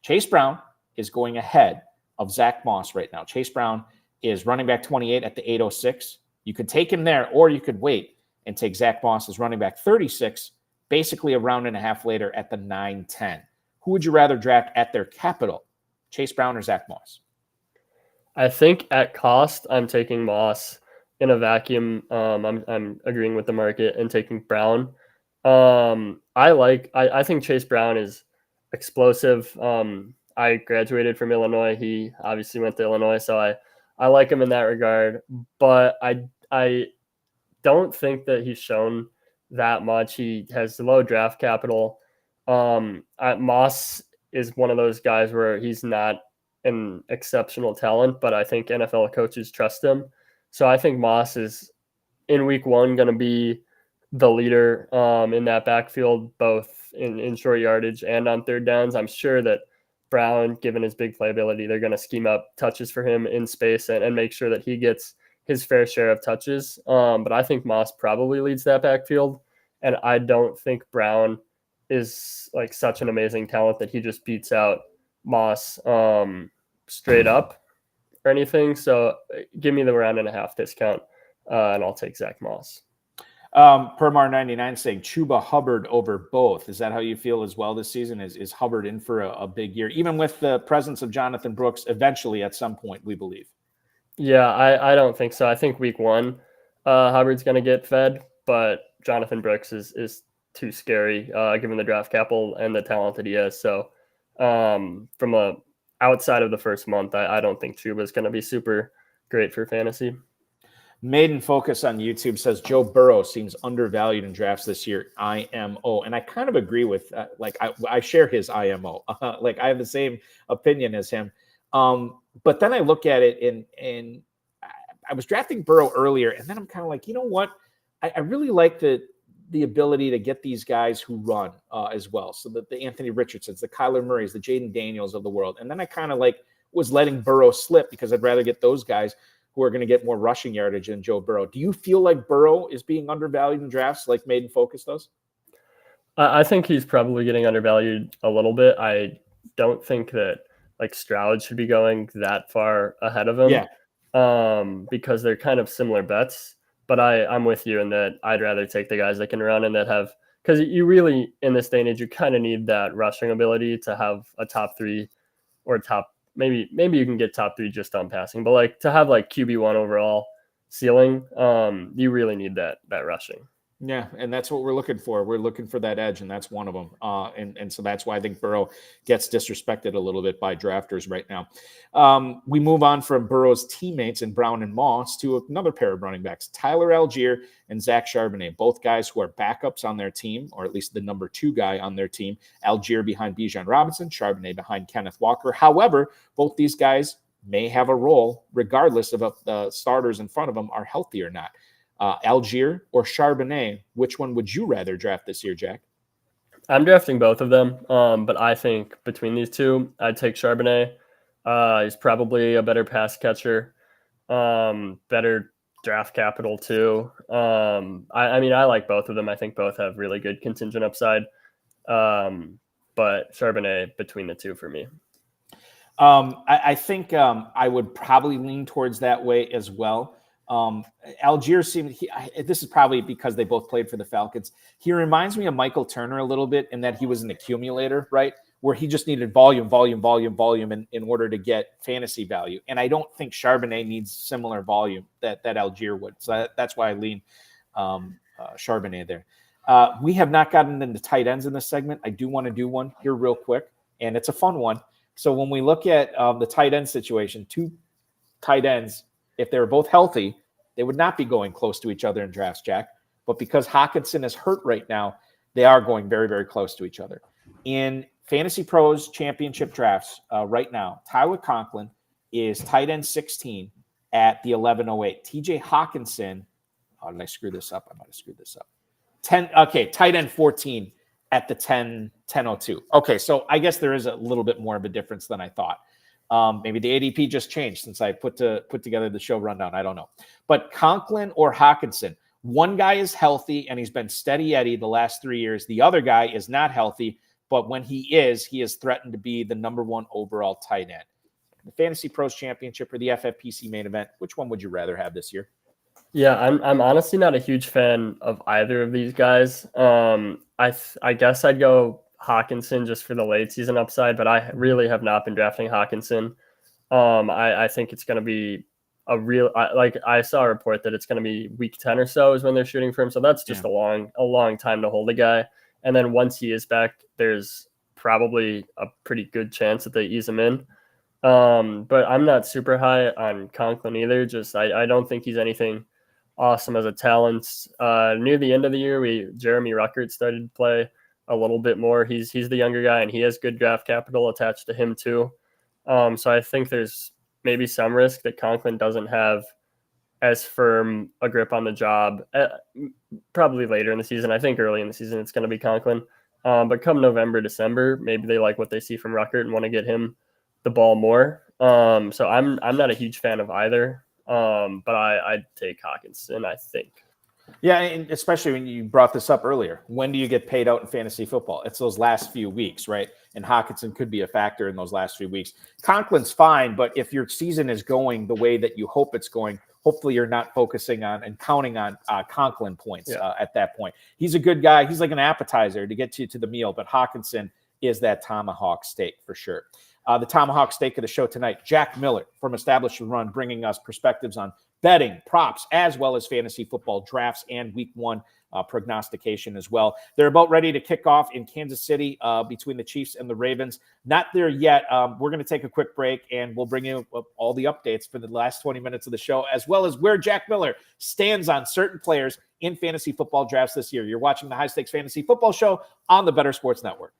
Chase Brown is going ahead of Zach Moss right now. Chase Brown is running back 28 at the 806. You could take him there, or you could wait and take Zach Moss as running back 36, basically a round and a half later at the 9-10. Who would you rather draft at their capital, Chase Brown or Zach Moss? I think at cost, I'm taking Moss. In a vacuum, I'm agreeing with the market and taking Brown. I think Chase Brown is explosive. I graduated from Illinois. He obviously went to Illinois, so I like him in that regard. But I don't think that he's shown that much. He has low draft capital. Moss is one of those guys where he's not an exceptional talent, but I think NFL coaches trust him. So I think Moss is in week 1 going to be the leader in that backfield, both in short yardage and on third downs. I'm sure that Brown, given his big playability, they're going to scheme up touches for him in space and make sure that he gets his fair share of touches. But I think Moss probably leads that backfield. And I don't think Brown is like such an amazing talent that he just beats out Moss straight up or anything. So give me the round and a half discount and I'll take Zach Moss. Permar 99 saying Chuba Hubbard over both. Is that how you feel as well this season? Is Hubbard in for a big year, even with the presence of Jonathan Brooks eventually at some point, we believe? Yeah, I don't think so. I think week 1, Hubbard's going to get fed, but Jonathan Brooks is too scary given the draft capital and the talent that he has. So from a outside of the first month, I don't think Chuba is going to be super great for fantasy. Maiden Focus on YouTube says Joe Burrow seems undervalued in drafts this year. IMO, and I kind of agree with I share his IMO. Like I have the same opinion as him. But then I look at it and I was drafting Burrow earlier, and then I'm kind of like, you know what? I really like the ability to get these guys who run as well. So the Anthony Richardsons, the Kyler Murrays, the Jaden Daniels of the world. And then I kind of was letting Burrow slip because I'd rather get those guys who are going to get more rushing yardage than Joe Burrow. Do you feel like Burrow is being undervalued in drafts like Maiden Focus does? I think he's probably getting undervalued a little bit. I don't think that Stroud should be going that far ahead of him. Yeah. Because they're kind of similar bets. But I'm with you in that I'd rather take the guys that can run and that have, because you really, in this day and age, you kind of need that rushing ability to have a top 3 or maybe you can get top 3 just on passing, but to have QB1 overall ceiling, you really need that rushing. Yeah, and that's what we're looking for. We're looking for that edge, and that's one of them. And so that's why I think Burrow gets disrespected a little bit by drafters right now. We move on from Burrow's teammates in Brown and Moss to another pair of running backs, Tyler Algier and Zach Charbonnet, both guys who are backups on their team, or at least the number 2 guy on their team. Algier behind Bijan Robinson, Charbonnet behind Kenneth Walker. However, both these guys may have a role regardless of if the starters in front of them are healthy or not. Algier or Charbonnet, which one would you rather draft this year, Jack? I'm drafting both of them, but I think between these two, I'd take Charbonnet. He's probably a better pass catcher, better draft capital too. I mean, I like both of them. I think both have really good contingent upside, but Charbonnet between the two for me. I think I would probably lean towards that way as well. Algier seemed, this is probably because they both played for the Falcons. He reminds me of Michael Turner a little bit in that he was an accumulator, right? Where he just needed volume in order to get fantasy value. And I don't think Charbonnet needs similar volume that Algier would. So that's why I lean Charbonnet there. We have not gotten into tight ends in this segment. I do want to do one here real quick, and it's a fun one. So when we look at the tight end situation, 2 tight ends, if they were both healthy, they would not be going close to each other in drafts, Jack. But because Hockenson is hurt right now, they are going very, very close to each other. In Fantasy Pros championship drafts right now, Tyler Conklin is tight end 16 at the 1108. TJ Hockenson, how did I screw this up? I might have screwed this up. Tight end 14 at the 1002. Okay, so I guess there is a little bit more of a difference than I thought. Maybe the ADP just changed since I put together the show rundown. I don't know. But Conklin or Hockenson, one guy is healthy and he's been steady Eddie the last 3 years. The other guy is not healthy, but when he is threatened to be the number 1 overall tight end. The Fantasy Pros Championship or the FFPC main event, which one would you rather have this year? Yeah, I'm honestly not a huge fan of either of these guys. I guess I'd go Hockenson just for the late season upside, but I really have not been drafting Hockenson. I think it's going to be I saw a report that it's going to be week 10 or so is when they're shooting for him. So that's just a long time to hold a guy. And then once he is back, there's probably a pretty good chance that they ease him in. But I'm not super high on Conklin either. Just I don't think he's anything awesome as a talent. Near the end of the year, Jeremy Ruckert started to play a little bit more. He's the younger guy, and he has good draft capital attached to him too. So I think there's maybe some risk that Conklin doesn't have as firm a grip on the job. Probably later in the season. I think early in the season it's going to be Conklin. But come November, December, maybe they like what they see from Ruckert and want to get him the ball more. So I'm not a huge fan of either. But I'd take Hockenson, I think. Yeah, and especially when you brought this up earlier. When do you get paid out in fantasy football? It's those last few weeks, right? And Hockenson could be a factor in those last few weeks. Conklin's fine, but if your season is going the way that you hope it's going, hopefully you're not focusing on and counting on Conklin points at that point. He's a good guy. He's like an appetizer to get you to the meal, but Hockenson is that tomahawk steak for sure. The tomahawk steak of the show tonight, Jack Miller from Establish the Run, bringing us perspectives on betting, props, as well as fantasy football drafts and week 1 prognostication as well. They're about ready to kick off in Kansas City between the Chiefs and the Ravens. Not there yet. We're going to take a quick break, and we'll bring you all the updates for the last 20 minutes of the show, as well as where Jack Miller stands on certain players in fantasy football drafts this year. You're watching the High Stakes Fantasy Football Show on the Better Sports Network.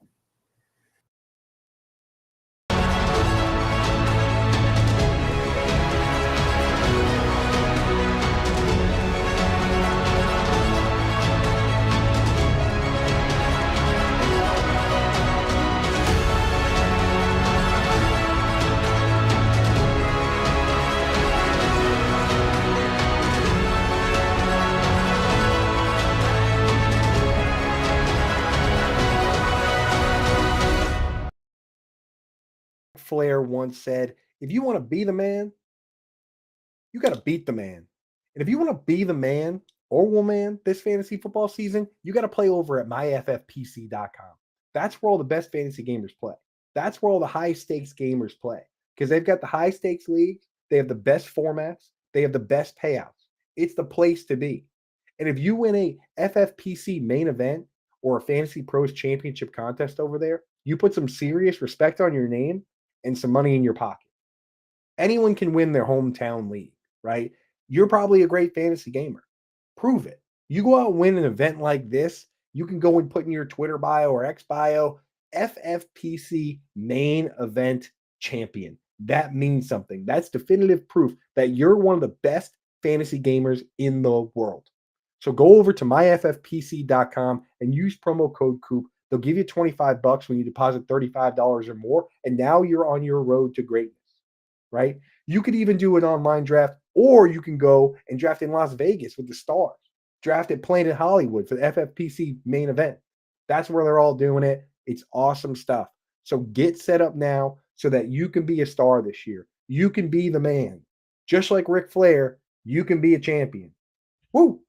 Flair once said, if you want to be the man, you got to beat the man. And if you want to be the man or woman this fantasy football season, you got to play over at myffpc.com. That's where all the best fantasy gamers play. That's where all the high stakes gamers play, because they've got the high stakes leagues. They have the best formats. They have the best payouts. It's the place to be. And if you win a FFPC main event or a Fantasy Pros Championship contest over there, you put some serious respect on your name and some money in your pocket. Anyone can win their hometown league, right? You're probably a great fantasy gamer. Prove it. You go out and win an event like this, you can go and put in your Twitter bio or X bio, FFPC main event champion. That means something. That's definitive proof that you're one of the best fantasy gamers in the world. So go over to myffpc.com and use promo code COOP. They'll give you $25 when you deposit $35 or more, and now you're on your road to greatness, right? You could even do an online draft, or you can go and draft in Las Vegas with the stars. Draft at Planet Hollywood for the FFPC main event. That's where they're all doing it. It's awesome stuff. So get set up now so that you can be a star this year. You can be the man. Just like Ric Flair, you can be a champion. Woo!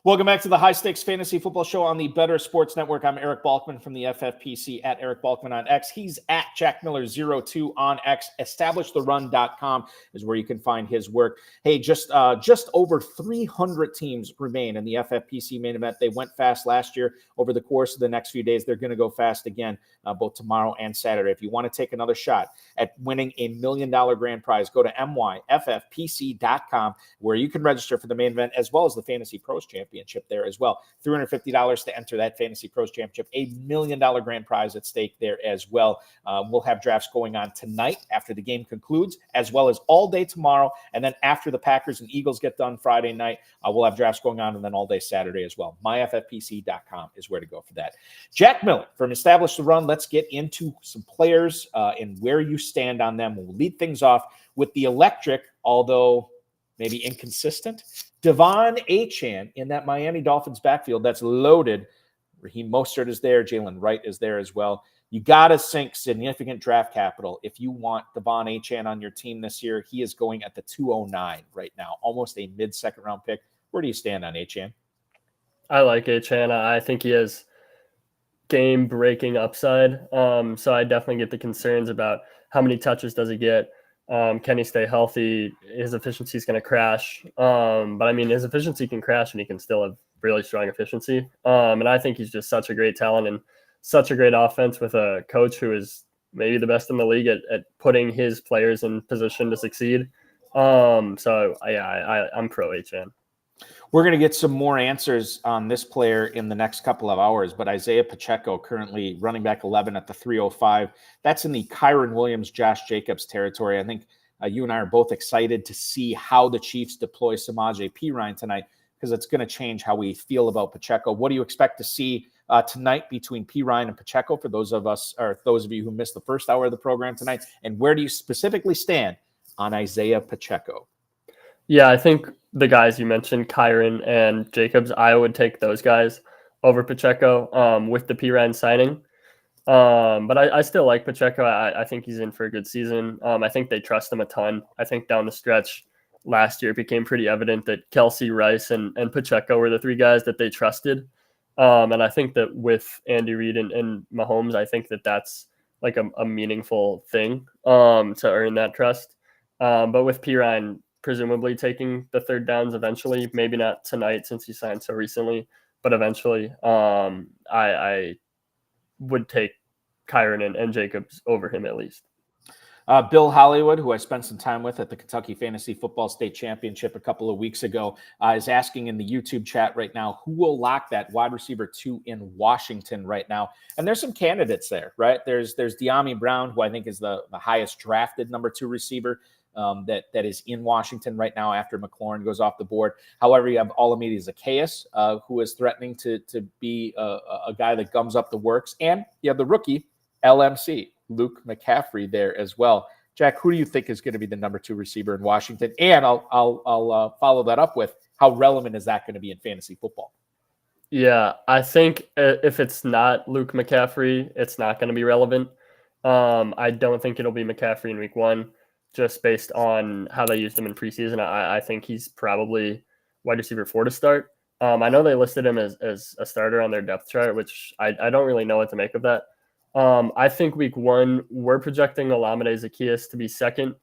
Welcome back to the High Stakes Fantasy Football Show on the Better Sports Network. I'm Eric Balkman from the FFPC, at Eric Balkman on X. He's at Jack Miller02 on X. EstablishTheRun.com is where you can find his work. Hey, just over 300 teams remain in the FFPC main event. They went fast last year. Over the course of the next few days, they're going to go fast again, both tomorrow and Saturday. If you want to take another shot at winning a $1 million grand prize, go to myffpc.com, where you can register for the main event as well as the Fantasy Pros Championship there as well. $350 to enter that Fantasy Pros Championship, $1 million grand prize at stake there as well. We'll have drafts going on tonight after the game concludes, as well as all day tomorrow. And then after the Packers and Eagles get done Friday night, we'll have drafts going on, and then all day Saturday as well. myffpc.com is where to go for that. Jack Miller from Establish the Run. Let's get into some players and where you stand on them. We'll lead things off with the electric, although maybe inconsistent, Devon Achane in that Miami Dolphins backfield that's loaded. Raheem Mostert is there. Jalen Wright is there as well. You got to sink significant draft capital if you want Devon Achane on your team this year. He is going at the 209 right now, almost a mid-second round pick. Where do you stand on Achane? I like Achane. I think he has game-breaking upside. So I definitely get the concerns about how many touches does he get. Can he stay healthy? His efficiency is going to crash. But I mean, his efficiency can crash and he can still have really strong efficiency. And I think he's just such a great talent and such a great offense with a coach who is maybe the best in the league at putting his players in position to succeed. So I'm pro Achane. We're going to get some more answers on this player in the next couple of hours, but Isaiah Pacheco, currently running back 11 at the 305. That's in the Kyron Williams, Josh Jacobs territory. I think you and I are both excited to see how the Chiefs deploy Samaje Perine tonight, because it's going to change how we feel about Pacheco. What do you expect to see tonight between Perine and Pacheco for those of us, or those of you who missed the first hour of the program tonight? And where do you specifically stand on Isaiah Pacheco? Yeah, I think the guys you mentioned, Kyron and Jacobs, I would take those guys over Pacheco with the Perine signing. But I still like Pacheco. I think he's in for a good season. I think they trust him a ton. I think down the stretch, last year, it became pretty evident that Kelsey, Rice, and Pacheco were the three guys that they trusted. And I think that with Andy Reid and Mahomes, I think that that's like a meaningful thing to earn that trust. But with Pirine presumably taking the third downs eventually, maybe not tonight since he signed so recently, but eventually, I would take Kyron and Jacobs over him at least. Bill Hollywood, who I spent some time with at the Kentucky Fantasy Football State Championship a couple of weeks ago, is asking in the YouTube chat right now, who will lock that wide receiver 2 in Washington right now? And there's some candidates there, right? There's De'Ami Brown, who I think is the highest drafted number 2 receiver that is in Washington right now after McLaurin goes off the board. However, you have Olamide Zaccheaus, who is threatening to be a guy that gums up the works. And you have the rookie, LMC. Luke McCaffrey there as well. Jack, who do you think is going to be the number 2 receiver in Washington? And I'll follow that up with how relevant is that going to be in fantasy football? Yeah, I think if it's not Luke McCaffrey, it's not going to be relevant. I don't think it'll be McCaffrey in week 1, just based on how they used him in preseason. I think he's probably wide receiver 4 to start. I know they listed him as a starter on their depth chart, which I don't really know what to make of that. I think week 1, we're projecting Olamide Zaccheaus to be second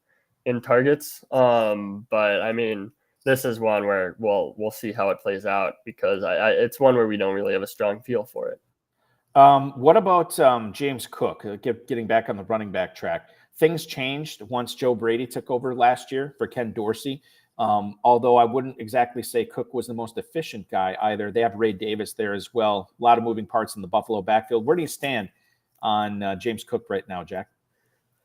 in targets. But I mean, this is one where we'll see how it plays out because it's one where we don't really have a strong feel for it. What about James Cook? Getting back on the running back track, things changed once Joe Brady took over last year for Ken Dorsey. Although I wouldn't exactly say Cook was the most efficient guy either. They have Ray Davis there as well. A lot of moving parts in the Buffalo backfield. Where do you stand on James Cook right now, Jack?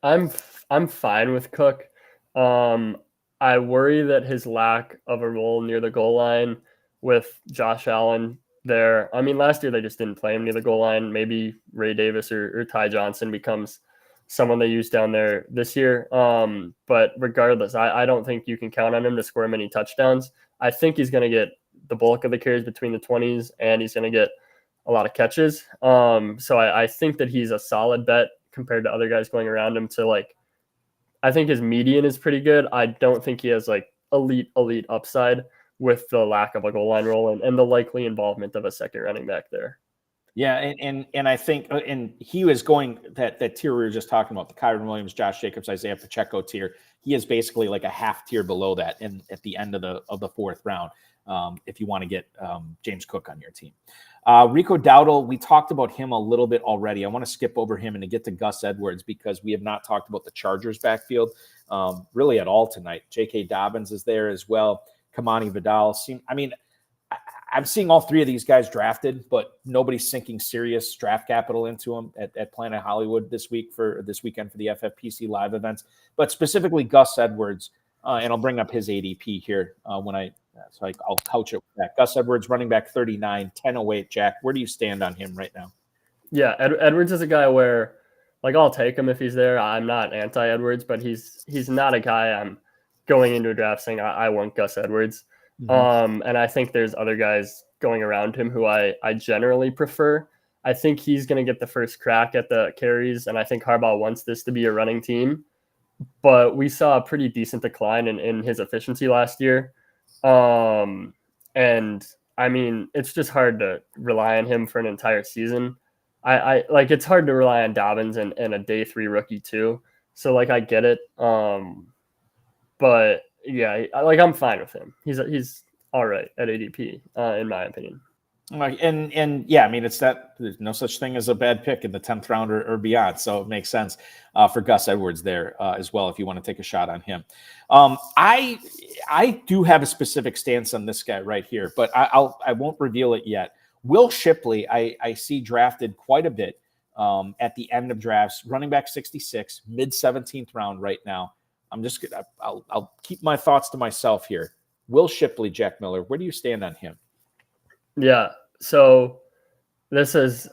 I'm fine with Cook. I worry that his lack of a role near the goal line with Josh Allen there. I mean, last year they just didn't play him near the goal line. Maybe Ray Davis or Ty Johnson becomes someone they use down there this year. But regardless, I don't think you can count on him to score many touchdowns. I think he's going to get the bulk of the carries between the 20s, and he's going to get a lot of catches. So I think that he's a solid bet compared to other guys going around him I think his median is pretty good. I don't think he has elite upside with the lack of a goal line role and the likely involvement of a second running back there. Yeah. And I think, and he was going that tier we were just talking about, the Kyron Williams, Josh Jacobs, Isaiah Pacheco tier. He is basically like a half tier below that at the end of the 4th round. If you want to get James Cook on your team. Rico Dowdle, we talked about him a little bit already. I want to skip over him and to get to Gus Edwards because we have not talked about the Chargers backfield really at all tonight. J.K. Dobbins is there as well. Kamani Vidal. I'm seeing all 3 of these guys drafted, but nobody's sinking serious draft capital into them at Planet Hollywood this weekend for the FFPC live events. But specifically Gus Edwards, and I'll bring up his ADP here I'll couch it with that. Gus Edwards, running back 39, 1008. Jack, where do you stand on him right now? Yeah, Edwards is a guy where, I'll take him if he's there. I'm not anti-Edwards, but he's not a guy I'm going into a draft saying I want Gus Edwards. Mm-hmm. And I think there's other guys going around him who I generally prefer. I think he's going to get the first crack at the carries, and I think Harbaugh wants this to be a running team. But we saw a pretty decent decline in his efficiency last year. And I mean, it's just hard to rely on him for an entire season. It's hard to rely on Dobbins and a day 3 rookie too. So I get it. But yeah, I'm fine with him. He's all right at ADP, in my opinion. And yeah, I mean, it's that there's no such thing as a bad pick in the 10th round or beyond. So it makes sense for Gus Edwards there as well, if you want to take a shot on him. I do have a specific stance on this guy right here, but I won't reveal it yet. Will Shipley, I see drafted quite a bit at the end of drafts, running back 66, mid 17th round right now. I'll keep my thoughts to myself here. Will Shipley, Jack Miller, where do you stand on him? Yeah, so this is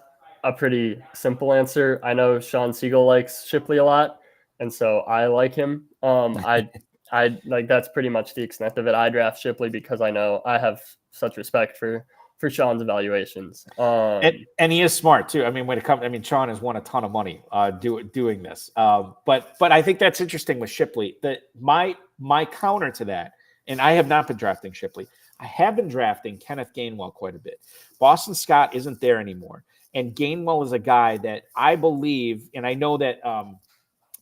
a pretty simple answer. I know Sean Siegel likes Shipley a lot, and so I like him. I that's pretty much the extent of it. I draft Shipley because I know I have such respect for Sean's evaluations. And he is smart too. I mean, Sean has won a ton of money doing this. But I think that's interesting with Shipley. That my counter to that and I have not been drafting Shipley. I have been drafting Kenneth Gainwell quite a bit. Boston Scott isn't there anymore. And Gainwell is a guy that I believe, and I know that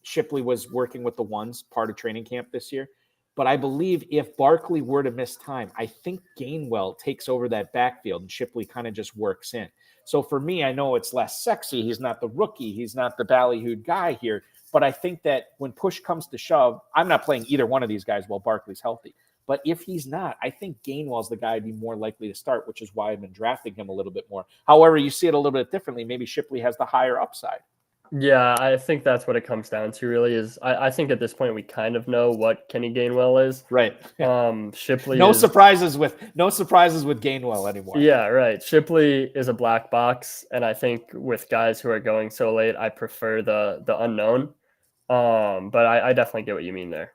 Shipley was working with the ones part of training camp this year, but I believe if Barkley were to miss time, I think Gainwell takes over that backfield and Shipley kind of just works in. So for me, I know it's less sexy. He's not the rookie. He's not the ballyhooed guy here. But I think that when push comes to shove, I'm not playing either one of these guys while Barkley's healthy. But if he's not, I think Gainwell's the guy I'd be more likely to start, which is why I've been drafting him a little bit more. However, you see it a little bit differently. Maybe Shipley has the higher upside. Yeah, I think that's what it comes down to really is I think at this point we kind of know what Kenny Gainwell is. Right. Shipley no surprises with Gainwell anymore. Yeah, right. Shipley is a black box, and I think with guys who are going so late, I prefer the unknown. But I definitely get what you mean there.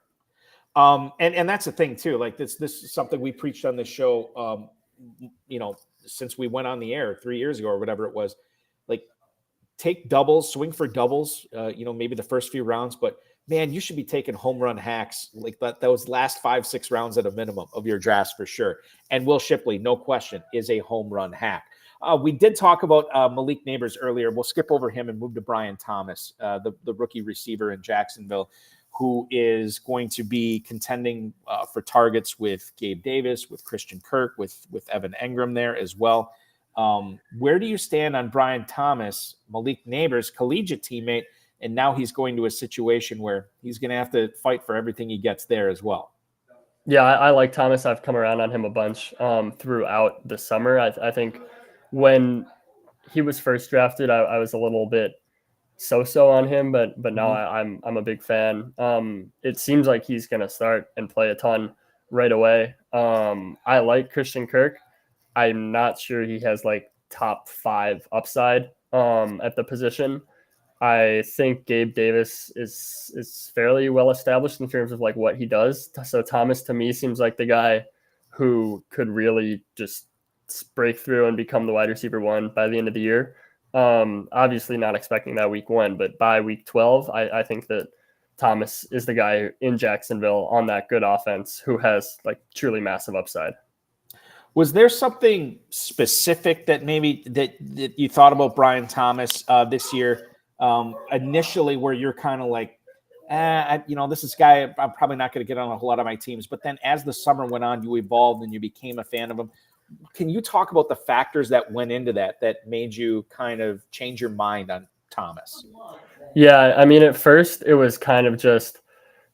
And that's the thing too. Like this is something we preached on this show, since we went on the air 3 years ago or whatever it was. Like, take doubles, swing for doubles. Maybe the first few rounds, but man, you should be taking home run hacks like those last 5-6 rounds at a minimum of your drafts for sure. And Will Shipley, no question, is a home run hack. We did talk about Malik Nabers earlier. We'll skip over him and move to Brian Thomas, the rookie receiver in Jacksonville, who is going to be contending for targets with Gabe Davis, with Christian Kirk, with Evan Engram there as well. Where do you stand on Brian Thomas, Malik Nabers, collegiate teammate, and now he's going to a situation where he's going to have to fight for everything he gets there as well? Yeah, I like Thomas. I've come around on him a bunch throughout the summer. I think when he was first drafted, I was a little bit so on him, but now I'm a big fan. It seems like he's going to start and play a ton right away. I like Christian Kirk. I'm not sure he has like top 5 upside at the position. I think Gabe Davis is fairly well established in terms of like what he does. So Thomas to me seems like the guy who could really just break through and become the wide receiver 1 by the end of the year. Obviously not expecting that week 1, but by week 12, I think that Thomas is the guy in Jacksonville on that good offense who has like truly massive upside. Was there something specific that maybe that you thought about Brian Thomas this year initially where you're kind of like, this is a guy I'm probably not going to get on a whole lot of my teams. But then as the summer went on, you evolved and you became a fan of him. Can you talk about the factors that went into that made you kind of change your mind on Thomas? Yeah, I mean, at first it was kind of just,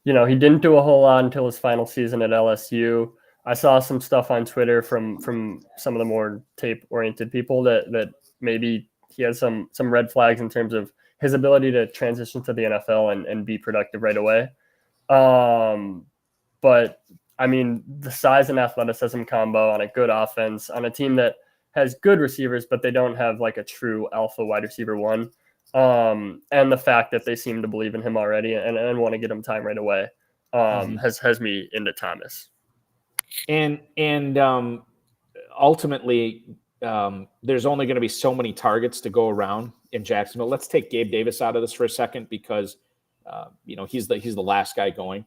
he didn't do a whole lot until his final season at LSU. I saw some stuff on Twitter from some of the more tape-oriented people that maybe he has some red flags in terms of his ability to transition to the NFL and be productive right away. But I mean, the size and athleticism combo on a good offense, on a team that has good receivers, but they don't have like a true alpha wide receiver 1. And the fact that they seem to believe in him already and want to get him time right away has me into Thomas. And ultimately, there's only going to be so many targets to go around in Jacksonville. Let's take Gabe Davis out of this for a second because, he's the last guy going.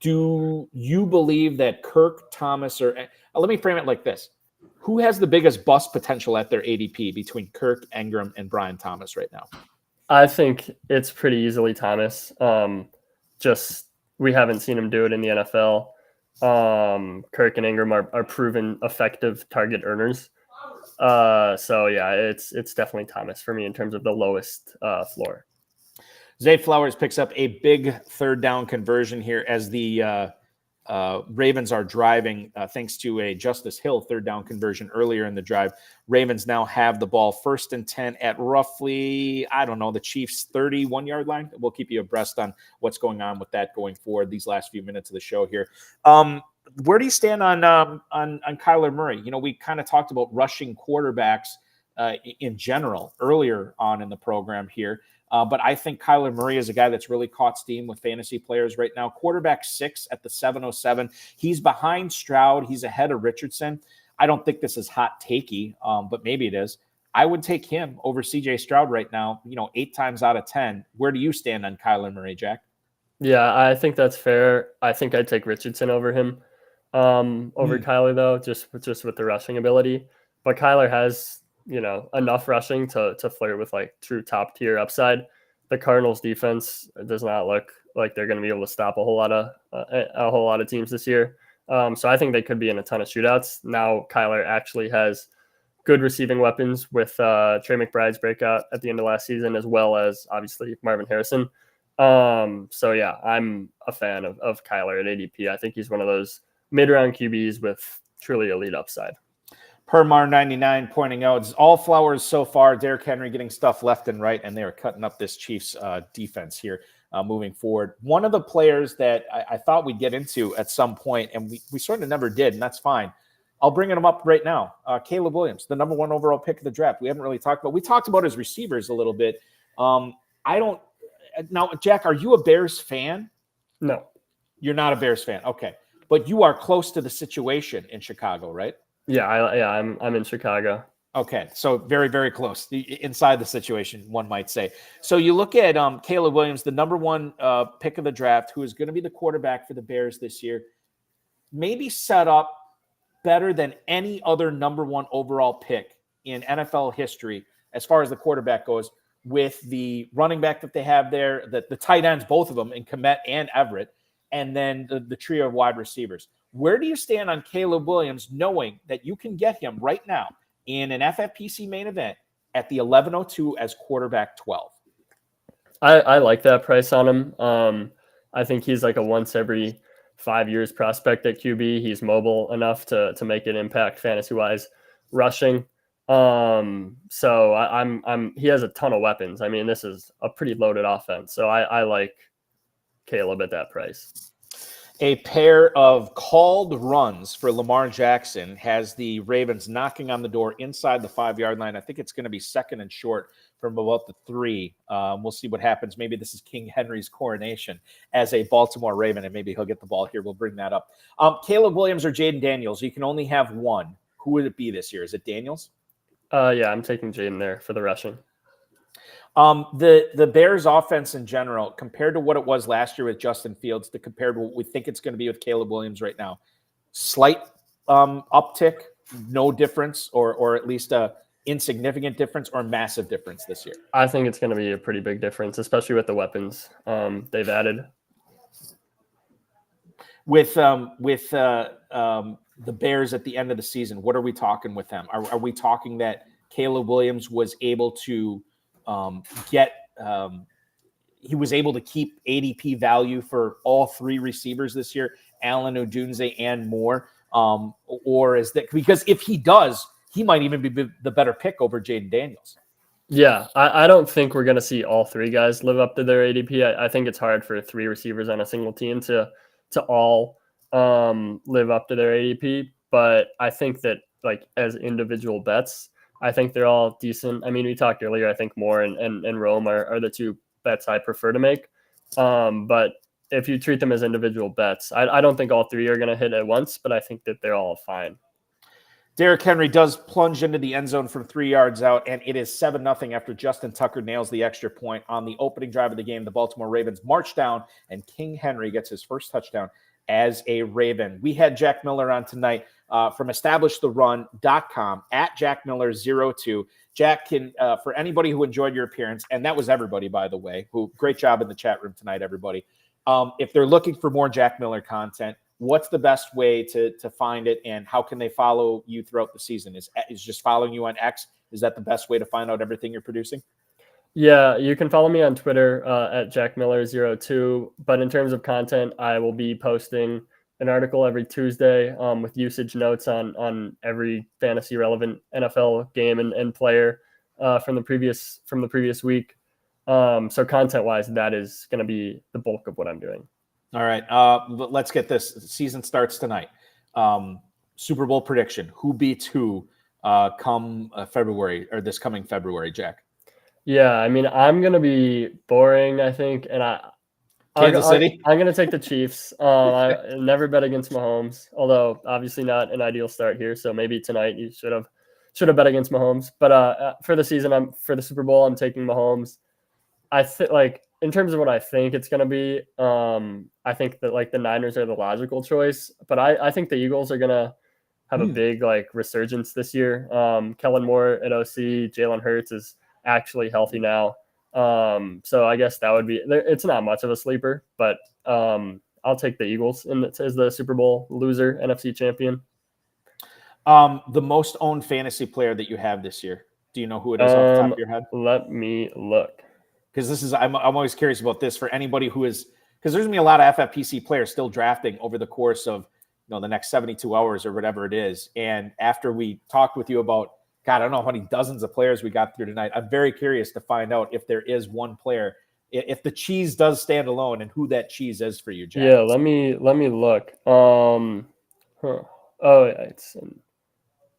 Do you believe that Kirk, Thomas, or let me frame it like this. Who has the biggest bust potential at their ADP between Kirk, Engram, and Brian Thomas right now? I think it's pretty easily Thomas. Just we haven't seen him do it in the NFL. Kirk and Engram are proven effective target earners. So yeah, it's definitely Thomas for me in terms of the lowest floor. Zay Flowers picks up a big third down conversion here as the Ravens are driving thanks to a Justice Hill third down conversion earlier in the drive. Ravens now have the ball 1st and 10 at roughly, the Chiefs 31-yard line. We'll keep you abreast on what's going on with that going forward these last few minutes of the show here. Where do you stand on Kyler Murray? We kind of talked about rushing quarterbacks in general earlier on in the program here. But I think Kyler Murray is a guy that's really caught steam with fantasy players right now. Quarterback 6 at the 707. He's behind Stroud. He's ahead of Richardson. I don't think this is hot takey, but maybe it is. I would take him over CJ Stroud right now, 8 times out of 10. Where do you stand on Kyler Murray, Jack? Yeah, I think that's fair. I think I'd take Richardson over him, over Kyler though, just with the rushing ability. But Kyler has, enough rushing to flirt with like true top tier upside. The Cardinals defense does not look like they're going to be able to stop a whole lot of teams this year. So I think they could be in a ton of shootouts. Now Kyler actually has good receiving weapons with Trey McBride's breakout at the end of last season, as well as obviously Marvin Harrison. So yeah, I'm a fan of Kyler at ADP. I think he's one of those mid-round QBs with truly elite upside. Permar99 pointing out, it's all flowers so far. Derrick Henry getting stuff left and right, and they're cutting up this Chiefs defense here moving forward. One of the players that I thought we'd get into at some point, and we sort of never did, and that's fine. I'll bring him up right now. Caleb Williams, the number 1 overall pick of the draft. We haven't really talked about. We talked about his receivers a little bit. Now, Jack, are you a Bears fan? No. You're not a Bears fan. Okay. But you are close to the situation in Chicago, right? Yeah, I'm in Chicago. Okay. So very, very close. Inside the situation, one might say. So you look at Caleb Williams, the number 1 pick of the draft, who is going to be the quarterback for the Bears this year, maybe set up better than any other number 1 overall pick in NFL history as far as the quarterback goes, with the running back that they have there, the tight ends, both of them, in Kmet and Everett, and then the trio of wide receivers. Where do you stand on Caleb Williams, knowing that you can get him right now in an FFPC main event at the 1102 as quarterback 12? I like that price on him. I think he's like a once every 5 years prospect at QB. He's mobile enough to make an impact fantasy-wise rushing. So I'm he has a ton of weapons. I mean, this is a pretty loaded offense. So I like Caleb at that price. A pair of called runs for Lamar Jackson has the Ravens knocking on the door inside the 5-yard line. I think it's going to be second and short from about the 3. We'll see what happens. Maybe this is King Henry's coronation as a Baltimore Raven, and maybe he'll get the ball here. We'll bring that up. Caleb Williams or Jaden Daniels? You can only have one. Who would it be this year? Is it Daniels? Yeah, I'm taking Jaden there for the rushing. The Bears offense in general, compared to what it was last year with Justin Fields, to compare to what we think it's going to be with Caleb Williams right now, slight uptick, no difference, or at least a insignificant difference, or massive difference this year? I think it's going to be a pretty big difference, especially with the weapons they've added. With the Bears at the end of the season, what are we talking with them? Are we talking that Caleb Williams was able to he was able to keep ADP value for all 3 receivers this year, Allen, Odunze, and Moore? Or is that because if he does, he might even be the better pick over Jaden Daniels? Yeah, I don't think we're going to see all 3 guys live up to their ADP. I think it's hard for 3 receivers on a single team to all live up to their ADP. But I think that, like, as individual bets, I think they're all decent. I mean, we talked earlier, I think Moore and Rome are the 2 bets I prefer to make. But if you treat them as individual bets, I don't think all 3 are going to hit at once, but I think that they're all fine. Derrick Henry does plunge into the end zone from 3 yards out, and it is 7-0 after Justin Tucker nails the extra point on the opening drive of the game. The Baltimore Ravens march down, and King Henry gets his first touchdown as a Raven. We had Jack Miller on tonight from EstablishTheRun.com at JackMiller02. Jack, can for anybody who enjoyed your appearance, and that was everybody, by the way, who great job in the chat room tonight, everybody. If they're looking for more Jack Miller content, what's the best way to find it, and how can they follow you throughout the season? Is just following you on X? Is that the best way to find out everything you're producing? Yeah, you can follow me on Twitter at JackMiller02. But in terms of content, I will be posting an article every Tuesday with usage notes on every fantasy relevant NFL game and player from the previous week. So content wise, that is going to be the bulk of what I'm doing. All right, let's get this. The season starts tonight. Super Bowl prediction: who beats who come February, or this coming February, Jack? Yeah, I mean, I'm going to be boring, I think, and Kansas City? I'm going to take the Chiefs. I never bet against Mahomes, although obviously not an ideal start here. So maybe tonight you should have bet against Mahomes. But for the season, for the Super Bowl, I'm taking Mahomes. I think, like, in terms of what I think it's going to be, I think that like the Niners are the logical choice, but I think the Eagles are going to have a big like resurgence this year. Kellen Moore at OC, Jalen Hurts is actually healthy now. So I guess that would be, it's not much of a sleeper, but I'll take the Eagles as the Super Bowl loser, NFC champion. The most owned fantasy player that you have this year. Do you know who it is off the top of your head? Let me look. Because I'm always curious about this for anybody who is, because there's gonna be a lot of FFPC players still drafting over the course of the next 72 hours or whatever it is. And after we talked with you about, God, I don't know how many dozens of players we got through tonight. I'm very curious to find out if there is one player, if the cheese does stand alone, and who that cheese is for you, Jack. Yeah, let me look. Oh, it's.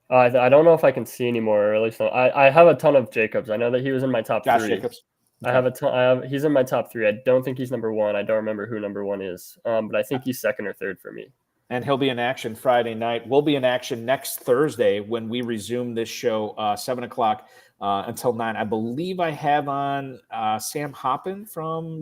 I don't know if I can see anymore, or at least I have a ton of Jacobs. I know that he was in my top Josh 3. Jacobs. Okay. I have a ton. He's in my top 3. I don't think he's number 1. I don't remember who number 1 is. But I think he's 2nd or 3rd for me. And he'll be in action Friday night. We'll be in action next Thursday when we resume this show, 7 o'clock until 9. I believe I have on Sam Hoppin from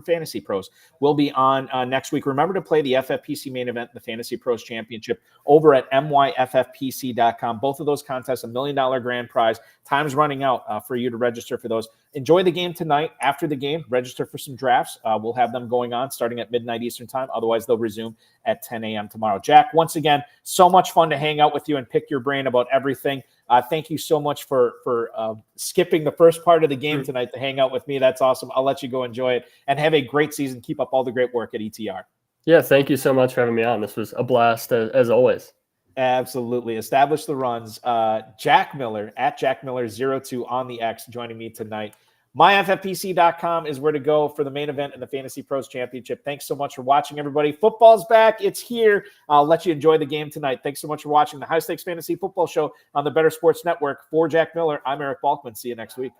Fantasy Pros. We'll be on next week. Remember to play the FFPC main event, the Fantasy Pros Championship, over at myffpc.com. Both of those contests, $1 million grand prize. Time's running out for you to register for those. Enjoy the game tonight. After the game, register for some drafts. We'll have them going on starting at midnight Eastern time. Otherwise, they'll resume at 10 a.m. tomorrow. Jack, once again, so much fun to hang out with you and pick your brain about everything. Thank you so much for skipping the first part of the game tonight to hang out with me. That's awesome. I'll let you go enjoy it and have a great season. Keep up all the great work at ETR. Yeah, thank you so much for having me on. This was a blast as always. Absolutely. Establish the runs. Jack Miller at JackMiller02 on the X joining me tonight. MyFFPC.com is where to go for the main event in the Fantasy Pros Championship. Thanks so much for watching, everybody. Football's back. It's here. I'll let you enjoy the game tonight. Thanks so much for watching the High Stakes Fantasy Football Show on the Better Sports Network. For Jack Miller, I'm Eric Balkman. See you next week.